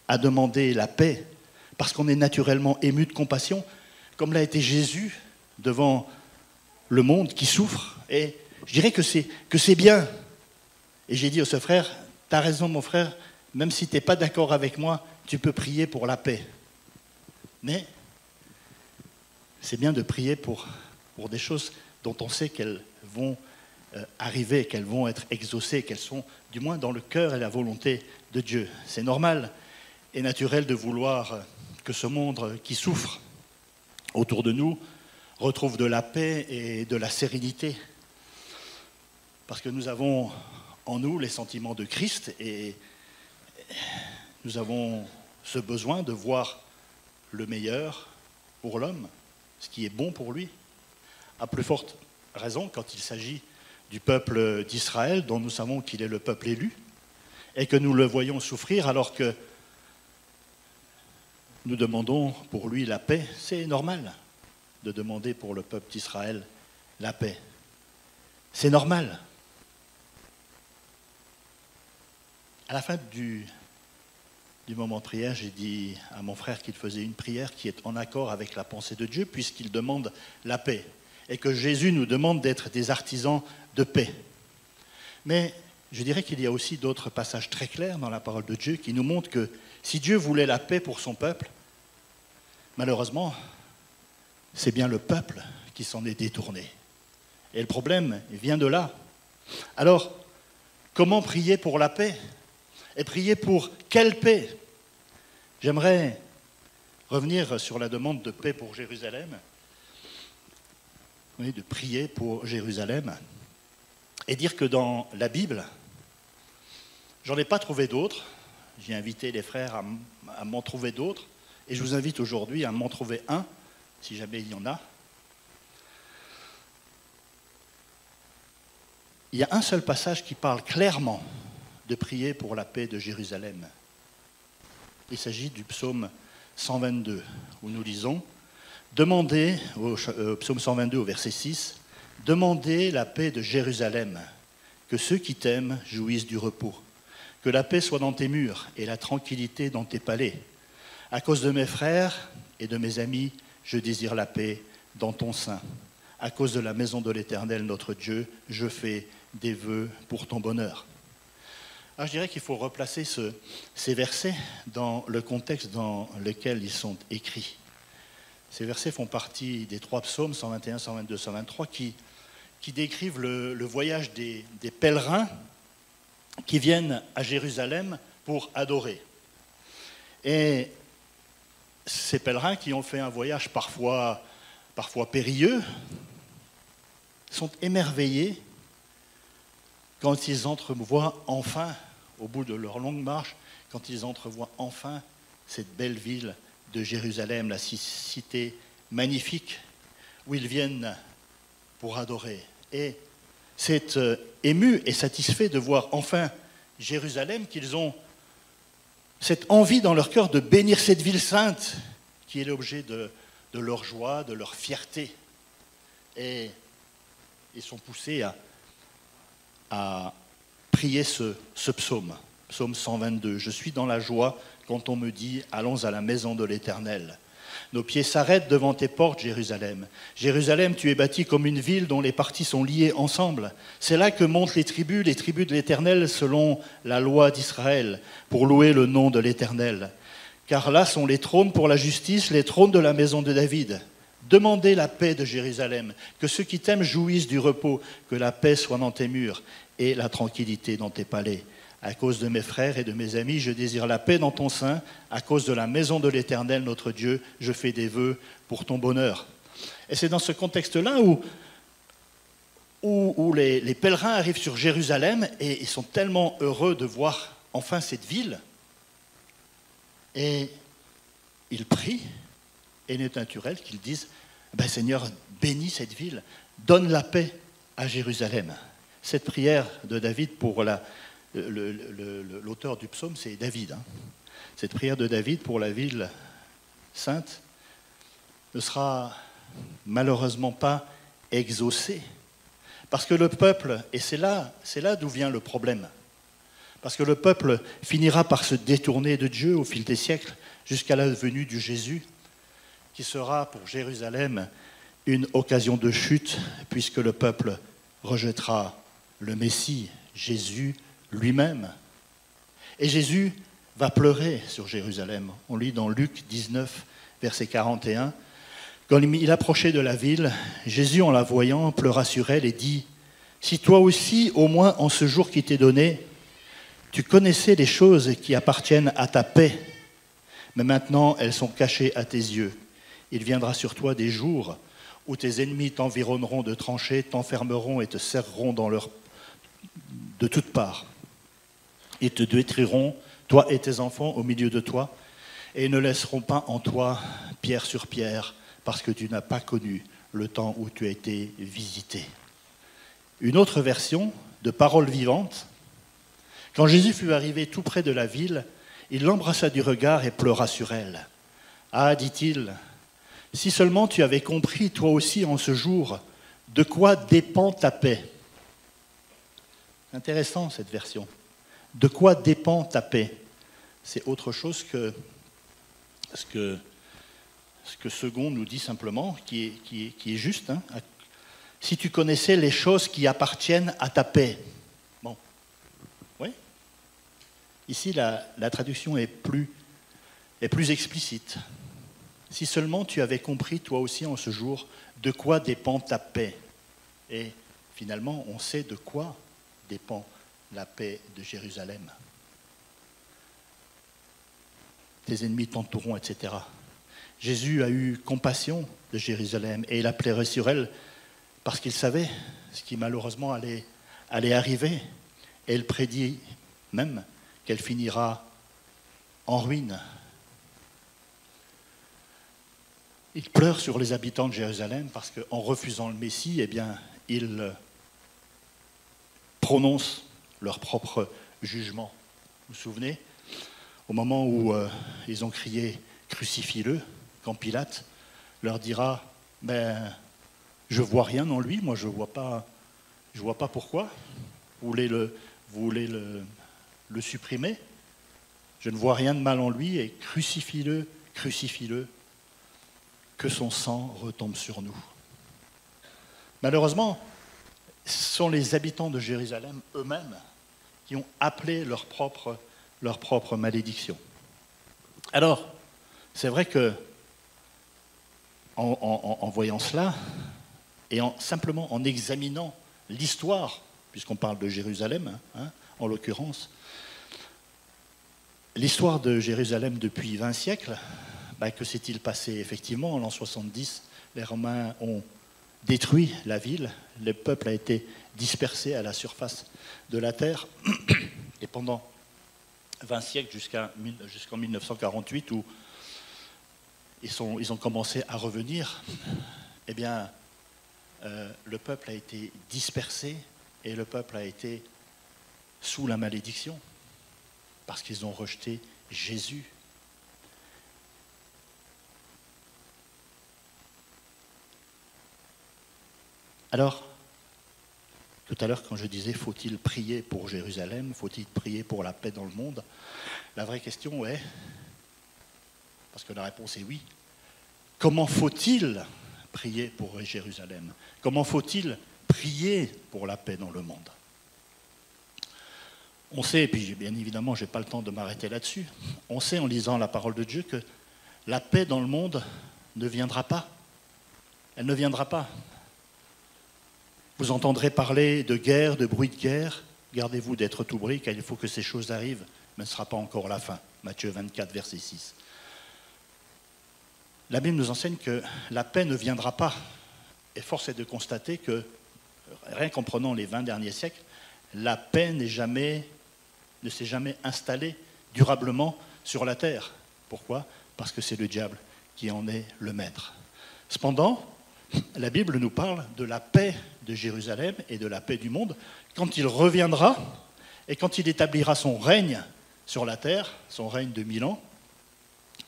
à demander la paix, parce qu'on est naturellement ému de compassion, comme l'a été Jésus devant le monde qui souffre. Et je dirais que c'est bien. Et j'ai dit à ce frère, « T'as raison mon frère, même si tu n'es pas d'accord avec moi, tu peux prier pour la paix. » Mais c'est bien de prier pour des choses dont on sait qu'elles vont arriver, qu'elles vont être exaucées, qu'elles sont du moins dans le cœur et la volonté de Dieu. C'est normal et naturel de vouloir que ce monde qui souffre autour de nous retrouve de la paix et de la sérénité. Parce que nous avons en nous les sentiments de Christ et nous avons ce besoin de voir le meilleur pour l'homme, ce qui est bon pour lui. À plus forte raison quand il s'agit du peuple d'Israël, dont nous savons qu'il est le peuple élu, et que nous le voyons souffrir alors que nous demandons pour lui la paix. C'est normal de demander pour le peuple d'Israël la paix. C'est normal. À la fin du moment de prière, j'ai dit à mon frère qu'il faisait une prière qui est en accord avec la pensée de Dieu, puisqu'il demande la paix, et que Jésus nous demande d'être des artisans de paix. Mais je dirais qu'il y a aussi d'autres passages très clairs dans la parole de Dieu qui nous montrent que si Dieu voulait la paix pour son peuple, malheureusement, c'est bien le peuple qui s'en est détourné. Et le problème vient de là. Alors, comment prier pour la paix? Et prier pour quelle paix? J'aimerais revenir sur la demande de paix pour Jérusalem, oui, de prier pour Jérusalem, et dire que dans la Bible, j'en ai pas trouvé d'autres. J'ai invité les frères à m'en trouver d'autres, et je vous invite aujourd'hui à m'en trouver un, si jamais il y en a. Il y a un seul passage qui parle clairement de prier pour la paix de Jérusalem. Il s'agit du psaume 122, où nous lisons « Demandez, au psaume 122 au verset 6, « Demandez la paix de Jérusalem, que ceux qui t'aiment jouissent du repos. Que la paix soit dans tes murs et la tranquillité dans tes palais. À cause de mes frères et de mes amis, je désire la paix dans ton sein. À cause de la maison de l'Éternel, notre Dieu, je fais des vœux pour ton bonheur. » Alors je dirais qu'il faut replacer ces versets dans le contexte dans lequel ils sont écrits. Ces versets font partie des 3 psaumes, 121, 122, 123, qui décrivent le voyage des pèlerins qui viennent à Jérusalem pour adorer. Et ces pèlerins qui ont fait un voyage parfois périlleux sont émerveillés quand ils entrevoient enfin, au bout de leur longue marche, quand ils entrevoient enfin cette belle ville de Jérusalem, la cité magnifique où ils viennent pour adorer. Et c'est ému et satisfait de voir enfin Jérusalem, qu'ils ont cette envie dans leur cœur de bénir cette ville sainte qui est l'objet de leur joie, de leur fierté. Et ils sont poussés à prier ce psaume, psaume 122. « Je suis dans la joie quand on me dit « Allons à la maison de l'Éternel ». Nos pieds s'arrêtent devant tes portes, Jérusalem. Jérusalem, tu es bâtie comme une ville dont les parties sont liées ensemble. C'est là que montent les tribus de l'Éternel selon la loi d'Israël, pour louer le nom de l'Éternel. Car là sont les trônes pour la justice, les trônes de la maison de David. Demandez la paix de Jérusalem, que ceux qui t'aiment jouissent du repos, que la paix soit dans tes murs et la tranquillité dans tes palais. À cause de mes frères et de mes amis, je désire la paix dans ton sein. À cause de la maison de l'Éternel, notre Dieu, je fais des vœux pour ton bonheur. » Et c'est dans ce contexte-là où les pèlerins arrivent sur Jérusalem et ils sont tellement heureux de voir enfin cette ville. Et ils prient, et il est naturel qu'ils disent « Seigneur, bénis cette ville, donne la paix à Jérusalem. » Cette prière de David pour l'auteur du psaume, c'est David. Cette prière de David pour la ville sainte ne sera malheureusement pas exaucée. Parce que le peuple, et c'est là d'où vient le problème, parce que le peuple finira par se détourner de Dieu au fil des siècles jusqu'à la venue du Jésus, qui sera pour Jérusalem une occasion de chute, puisque le peuple rejettera le Messie, Jésus lui-même. Et Jésus va pleurer sur Jérusalem. On lit dans Luc 19, verset 41. Quand il approchait de la ville, Jésus, en la voyant, pleura sur elle et dit « Si toi aussi, au moins en ce jour qui t'est donné, tu connaissais les choses qui appartiennent à ta paix, mais maintenant elles sont cachées à tes yeux. Il viendra sur toi des jours où tes ennemis t'environneront de tranchées, t'enfermeront et te serreront de toutes parts. Ils te détruiront, toi et tes enfants, au milieu de toi, et ne laisseront pas en toi pierre sur pierre, parce que tu n'as pas connu le temps où tu as été visité. » Une autre version de Paroles vivantes. Quand Jésus fut arrivé tout près de la ville, il l'embrassa du regard et pleura sur elle. « Ah, dit-il, si seulement tu avais compris, toi aussi, en ce jour, de quoi dépend ta paix. » Intéressant, cette version. De quoi dépend ta paix? C'est autre chose que ce que Second nous dit simplement, qui est juste. Si tu connaissais les choses qui appartiennent à ta paix. Bon. Ici, la traduction est plus explicite. Si seulement tu avais compris, toi aussi, en ce jour, de quoi dépend ta paix. Et finalement, on sait de quoi dépend la paix de Jérusalem. Tes ennemis t'entoureront, etc. Jésus a eu compassion de Jérusalem et il a pleuré sur elle parce qu'il savait ce qui malheureusement allait arriver. Et il prédit même qu'elle finira en ruine. Il pleure sur les habitants de Jérusalem parce qu'en refusant le Messie, eh bien, ils prononcent leur propre jugement. Vous vous souvenez, au moment où ils ont crié « Crucifie-le », quand Pilate leur dira « Ben, je ne vois rien en lui, moi je ne vois pas pourquoi. Vous voulez le supprimer? Je ne vois rien de mal en lui et crucifie-le, crucifie-le, que son sang retombe sur nous. » Malheureusement, ce sont les habitants de Jérusalem eux-mêmes qui ont appelé leur propre malédiction. Alors, c'est vrai que en voyant cela, et simplement en examinant l'histoire, puisqu'on parle de Jérusalem, en l'occurrence, l'histoire de Jérusalem depuis 20 siècles, que s'est-il passé effectivement en l'an 70? Les Romains ont détruit la ville, le peuple a été dispersé à la surface de la terre, et pendant 20 siècles jusqu'en 1948, où ils ont commencé à revenir, eh bien, le peuple a été dispersé et le peuple a été sous la malédiction parce qu'ils ont rejeté Jésus. Alors, tout à l'heure, quand je disais « faut-il prier pour Jérusalem? Faut-il prier pour la paix dans le monde ?» La vraie question est, parce que la réponse est oui, comment faut-il prier pour Jérusalem? Comment faut-il prier pour la paix dans le monde? On sait, et puis bien évidemment, je n'ai pas le temps de m'arrêter là-dessus, on sait en lisant la parole de Dieu que la paix dans le monde ne viendra pas. Elle ne viendra pas. Vous entendrez parler de guerre, de bruit de guerre. Gardez-vous d'être tout bruit, car il faut que ces choses arrivent, mais ce ne sera pas encore la fin. Matthieu 24, verset 6. La Bible nous enseigne que la paix ne viendra pas. Et force est de constater que, rien qu'en prenant les 20 derniers siècles, la paix ne s'est jamais installée durablement sur la terre. Pourquoi? Parce que c'est le diable qui en est le maître. Cependant, la Bible nous parle de la paix de Jérusalem et de la paix du monde quand il reviendra et quand il établira son règne sur la terre, son règne de 1000 ans.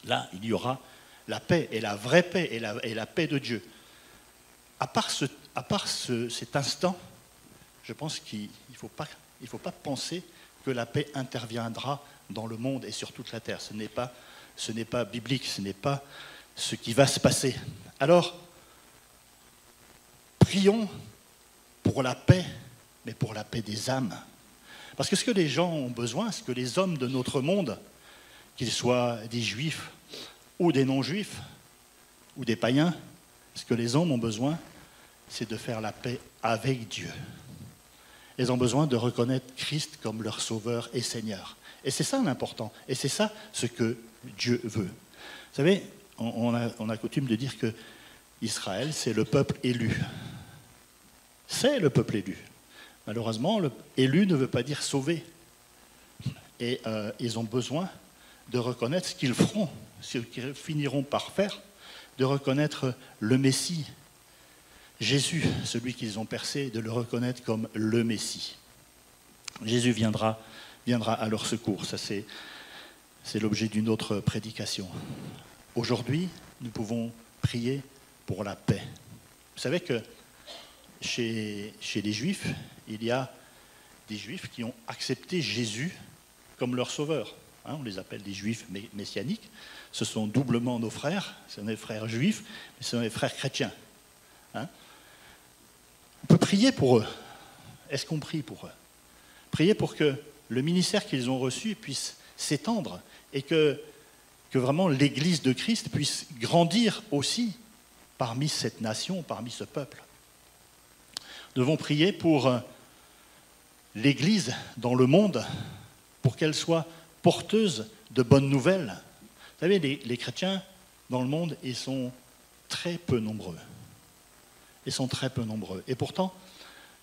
Là, il y aura la paix, et la vraie paix, et la paix de Dieu. À part cet instant, je pense qu'il ne faut pas penser que la paix interviendra dans le monde et sur toute la terre. Ce n'est pas biblique, ce n'est pas ce qui va se passer. Alors, prions pour la paix, mais pour la paix des âmes. Parce que ce que les gens ont besoin, ce que les hommes de notre monde, qu'ils soient des juifs ou des non-juifs, ou des païens, ce que les hommes ont besoin, c'est de faire la paix avec Dieu. Ils ont besoin de reconnaître Christ comme leur sauveur et Seigneur. Et c'est ça l'important. Et c'est ça ce que Dieu veut. Vous savez, on a coutume de dire que Israël, c'est le peuple élu. C'est le peuple élu. Malheureusement, le élu ne veut pas dire sauvé. Et ils ont besoin de reconnaître ce qu'ils feront, ce qu'ils finiront par faire, de reconnaître le Messie, Jésus, celui qu'ils ont percé, de le reconnaître comme le Messie. Jésus viendra à leur secours. Ça, c'est l'objet d'une autre prédication. Aujourd'hui, nous pouvons prier pour la paix. Vous savez que chez les Juifs, il y a des Juifs qui ont accepté Jésus comme leur sauveur. On les appelle des Juifs messianiques. Ce sont doublement nos frères. Ce sont des frères juifs, mais ce sont des frères chrétiens. On peut prier pour eux. Est-ce qu'on prie pour eux? Prier pour que le ministère qu'ils ont reçu puisse s'étendre et que vraiment l'Église de Christ puisse grandir aussi parmi cette nation, parmi ce peuple. Nous devons prier pour l'Église dans le monde, pour qu'elle soit porteuse de bonnes nouvelles. Vous savez, les chrétiens dans le monde, ils sont très peu nombreux. Ils sont très peu nombreux. Et pourtant,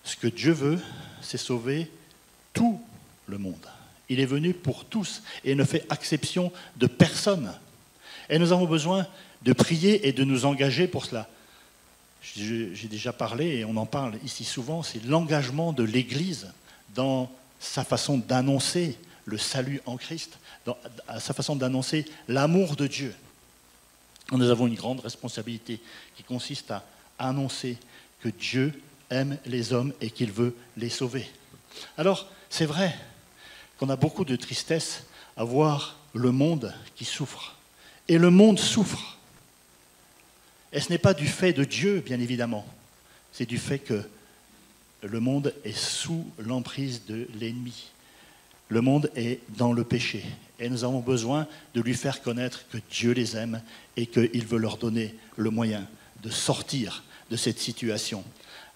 ce que Dieu veut, c'est sauver tout le monde. Il est venu pour tous et ne fait exception de personne. Et nous avons besoin de prier et de nous engager pour cela. J'ai déjà parlé, et on en parle ici souvent, c'est l'engagement de l'Église dans sa façon d'annoncer le salut en Christ, dans sa façon d'annoncer l'amour de Dieu. Nous avons une grande responsabilité qui consiste à annoncer que Dieu aime les hommes et qu'il veut les sauver. Alors, c'est vrai qu'on a beaucoup de tristesse à voir le monde qui souffre. Et le monde souffre. Et ce n'est pas du fait de Dieu, bien évidemment. C'est du fait que le monde est sous l'emprise de l'ennemi. Le monde est dans le péché. Et nous avons besoin de lui faire connaître que Dieu les aime et qu'il veut leur donner le moyen de sortir de cette situation.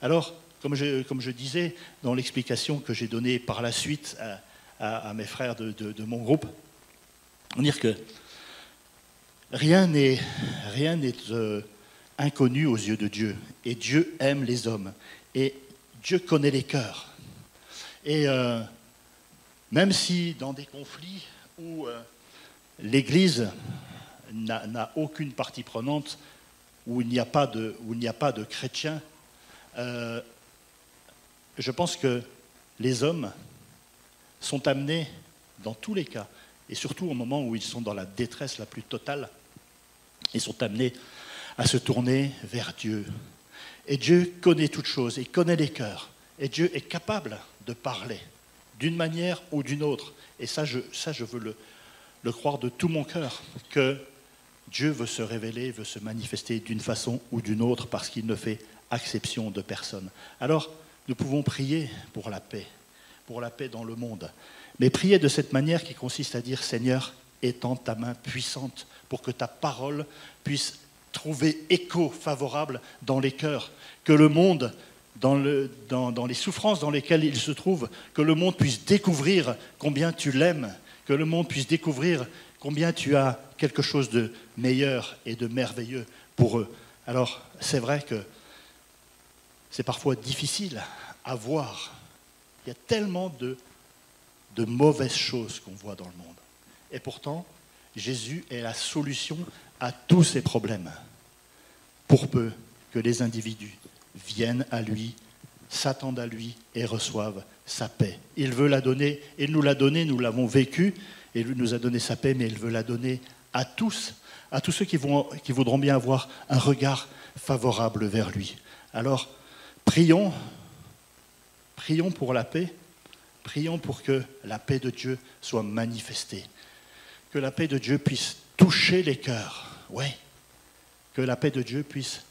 Alors, comme je disais dans l'explication que j'ai donnée par la suite à mes frères de mon groupe, on dit que rien n'est inconnu aux yeux de Dieu. Et Dieu aime les hommes. Et Dieu connaît les cœurs. Et même si dans des conflits où l'Église n'a aucune partie prenante, où il n'y a pas de chrétiens, je pense que les hommes sont amenés, dans tous les cas, et surtout au moment où ils sont dans la détresse la plus totale, ils sont amenés à se tourner vers Dieu. Et Dieu connaît toutes choses, il connaît les cœurs. Et Dieu est capable de parler d'une manière ou d'une autre. Et ça, je veux le croire de tout mon cœur, que Dieu veut se révéler, veut se manifester d'une façon ou d'une autre, parce qu'il ne fait exception de personne. Alors, nous pouvons prier pour la paix dans le monde. Mais prier de cette manière qui consiste à dire, Seigneur, étends ta main puissante pour que ta parole puisse trouver écho favorable dans les cœurs, que le monde, dans les souffrances dans lesquelles il se trouve, que le monde puisse découvrir combien tu l'aimes, que le monde puisse découvrir combien tu as quelque chose de meilleur et de merveilleux pour eux. Alors, c'est vrai que c'est parfois difficile à voir. Il y a tellement de mauvaises choses qu'on voit dans le monde. Et pourtant, Jésus est la solution à tous ces problèmes, pour peu que les individus viennent à lui, s'attendent à lui et reçoivent sa paix. Il veut la donner, il nous l'a donnée, nous l'avons vécue, et il nous a donné sa paix, mais il veut la donner à tous ceux qui voudront bien avoir un regard favorable vers lui. Alors, prions pour la paix, prions pour que la paix de Dieu soit manifestée, que la paix de Dieu puisse toucher les cœurs, oui, que la paix de Dieu puisse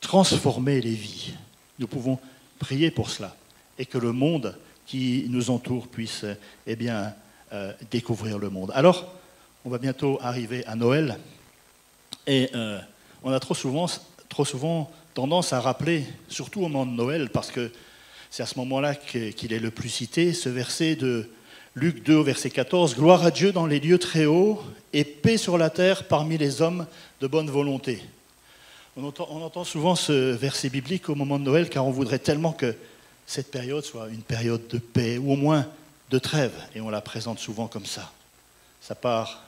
transformer les vies. Nous pouvons prier pour cela, et que le monde qui nous entoure puisse découvrir le monde. Alors, on va bientôt arriver à Noël, et on a trop souvent tendance à rappeler, surtout au moment de Noël, parce que c'est à ce moment-là qu'il est le plus cité, ce verset de Luc 2, verset 14, « Gloire à Dieu dans les lieux très hauts et paix sur la terre parmi les hommes de bonne volonté. » On entend souvent ce verset biblique au moment de Noël, car on voudrait tellement que cette période soit une période de paix, ou au moins de trêve, et on la présente souvent comme ça. Ça part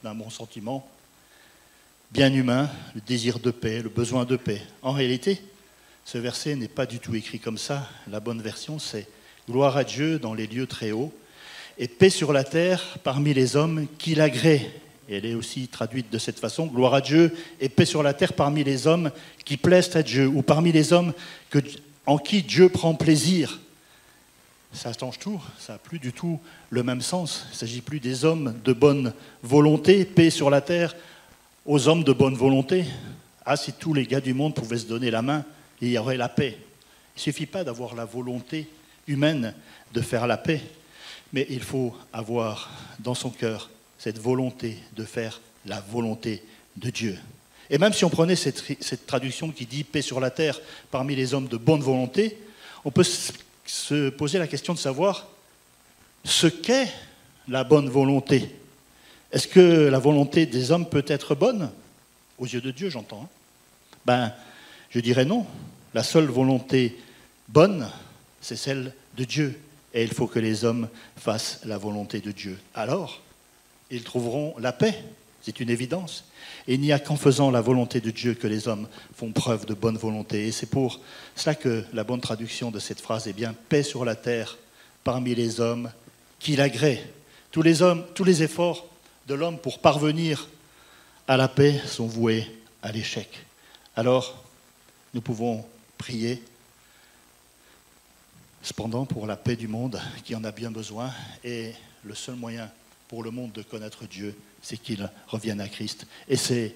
d'un bon sentiment bien humain, le désir de paix, le besoin de paix. En réalité, ce verset n'est pas du tout écrit comme ça. La bonne version, c'est « Gloire à Dieu dans les lieux très hauts et paix sur la terre parmi les hommes qui l'agréent ». Et elle est aussi traduite de cette façon « Gloire à Dieu et paix sur la terre parmi les hommes qui plaisent à Dieu » ou « parmi les hommes en qui Dieu prend plaisir ». Ça change tout, ça n'a plus du tout le même sens. Il ne s'agit plus des hommes de bonne volonté, paix sur la terre, aux hommes de bonne volonté. Ah, si tous les gars du monde pouvaient se donner la main, il y aurait la paix. Il ne suffit pas d'avoir la volonté humaine de faire la paix, Mais il faut avoir dans son cœur cette volonté de faire la volonté de Dieu. Et même si on prenait cette traduction qui dit « paix sur la terre parmi les hommes de bonne volonté », on peut se poser la question de savoir ce qu'est la bonne volonté. Est-ce que la volonté des hommes peut être bonne? Aux yeux de Dieu, j'entends. Je dirais non. La seule volonté bonne, c'est celle de Dieu. Et il faut que les hommes fassent la volonté de Dieu. Alors, ils trouveront la paix. C'est une évidence. Et il n'y a qu'en faisant la volonté de Dieu que les hommes font preuve de bonne volonté. Et c'est pour cela que la bonne traduction de cette phrase est bien « paix sur la terre parmi les hommes qui l'agréent ». Tous les efforts de l'homme pour parvenir à la paix sont voués à l'échec. Alors, nous pouvons prier, cependant, pour la paix du monde qui en a bien besoin. Et le seul moyen pour le monde de connaître Dieu, c'est qu'il revienne à Christ. Et c'est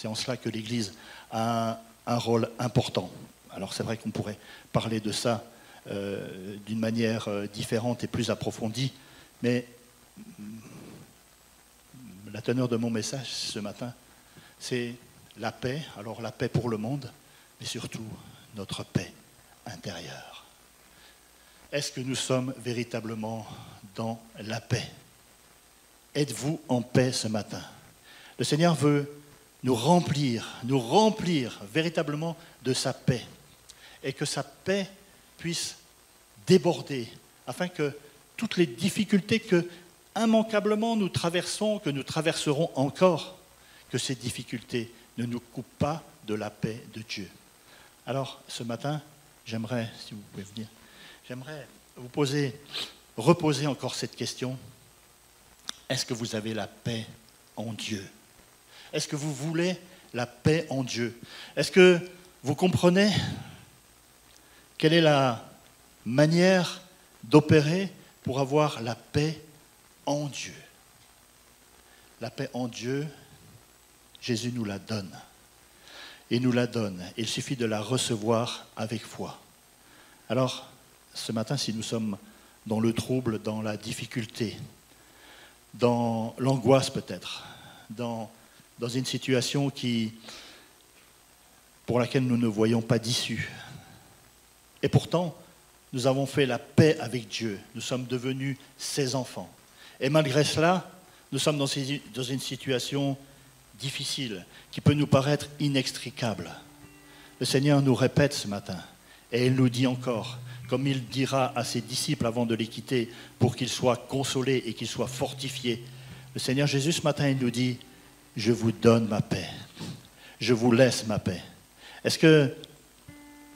en cela que l'Église a un rôle important. Alors c'est vrai qu'on pourrait parler de ça d'une manière différente et plus approfondie, mais la teneur de mon message ce matin, c'est la paix, alors la paix pour le monde, mais surtout notre paix intérieure. Est-ce que nous sommes véritablement dans la paix? Êtes-vous en paix ce matin? Le Seigneur veut nous remplir véritablement de sa paix, et que sa paix puisse déborder, afin que toutes les difficultés que immanquablement nous traversons, que nous traverserons encore, que ces difficultés ne nous coupent pas de la paix de Dieu. Alors, ce matin, j'aimerais, si vous pouvez venir, j'aimerais vous reposer encore cette question. Est-ce que vous avez la paix en Dieu? Est-ce que vous voulez la paix en Dieu? Est-ce que vous comprenez quelle est la manière d'opérer pour avoir la paix en Dieu? La paix en Dieu, Jésus nous la donne. Il nous la donne. Il suffit de la recevoir avec foi. Alors, ce matin, si nous sommes dans le trouble, dans la difficulté, dans l'angoisse peut-être, dans une situation pour laquelle nous ne voyons pas d'issue, et pourtant, nous avons fait la paix avec Dieu. Nous sommes devenus ses enfants. Et malgré cela, nous sommes dans une situation difficile, qui peut nous paraître inextricable. Le Seigneur nous répète ce matin, et il nous dit encore, comme il dira à ses disciples avant de les quitter, pour qu'ils soient consolés et qu'ils soient fortifiés. Le Seigneur Jésus ce matin, il nous dit, je vous donne ma paix, je vous laisse ma paix. Est-ce que,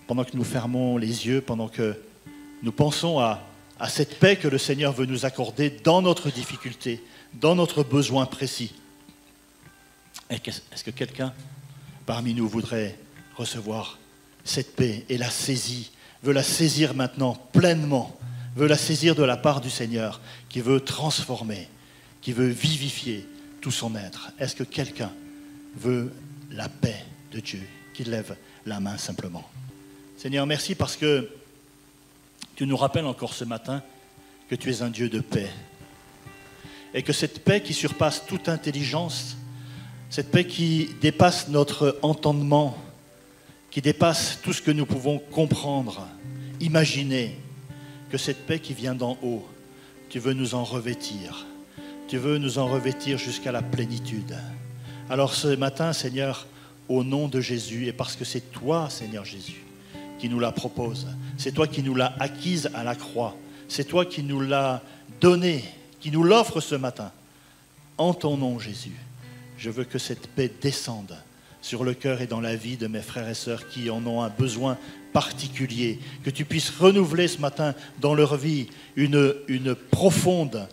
pendant que nous fermons les yeux, pendant que nous pensons à cette paix que le Seigneur veut nous accorder dans notre difficulté, dans notre besoin précis, est-ce que quelqu'un parmi nous voudrait recevoir cette paix et la saisit, veut la saisir maintenant pleinement, veut la saisir de la part du Seigneur, qui veut transformer, qui veut vivifier tout son être? Est-ce que quelqu'un veut la paix de Dieu? Qu'il lève la main simplement. Seigneur, merci parce que tu nous rappelles encore ce matin que tu es un Dieu de paix. Et que cette paix qui surpasse toute intelligence, cette paix qui dépasse notre entendement, qui dépasse tout ce que nous pouvons comprendre, imaginer, que cette paix qui vient d'en haut, tu veux nous en revêtir. Tu veux nous en revêtir jusqu'à la plénitude. Alors ce matin, Seigneur, au nom de Jésus, et parce que c'est toi, Seigneur Jésus, qui nous la propose, c'est toi qui nous l'as acquise à la croix, c'est toi qui nous l'as donnée, qui nous l'offre ce matin. En ton nom, Jésus, je veux que cette paix descende sur le cœur et dans la vie de mes frères et sœurs qui en ont un besoin particulier, que tu puisses renouveler ce matin dans leur vie une profonde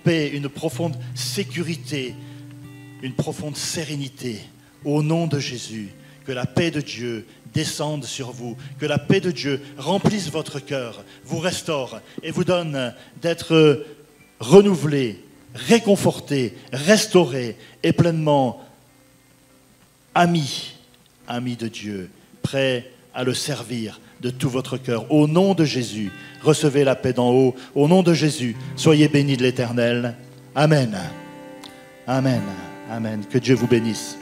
paix, une profonde sécurité, une profonde sérénité. Au nom de Jésus, que la paix de Dieu descende sur vous, que la paix de Dieu remplisse votre cœur, vous restaure et vous donne d'être renouvelé, réconforté, restauré et pleinement ami de Dieu, prêt à le servir de tout votre cœur. Au nom de Jésus, recevez la paix d'en haut. Au nom de Jésus, soyez bénis de l'Éternel. Amen. Amen. Amen. Que Dieu vous bénisse.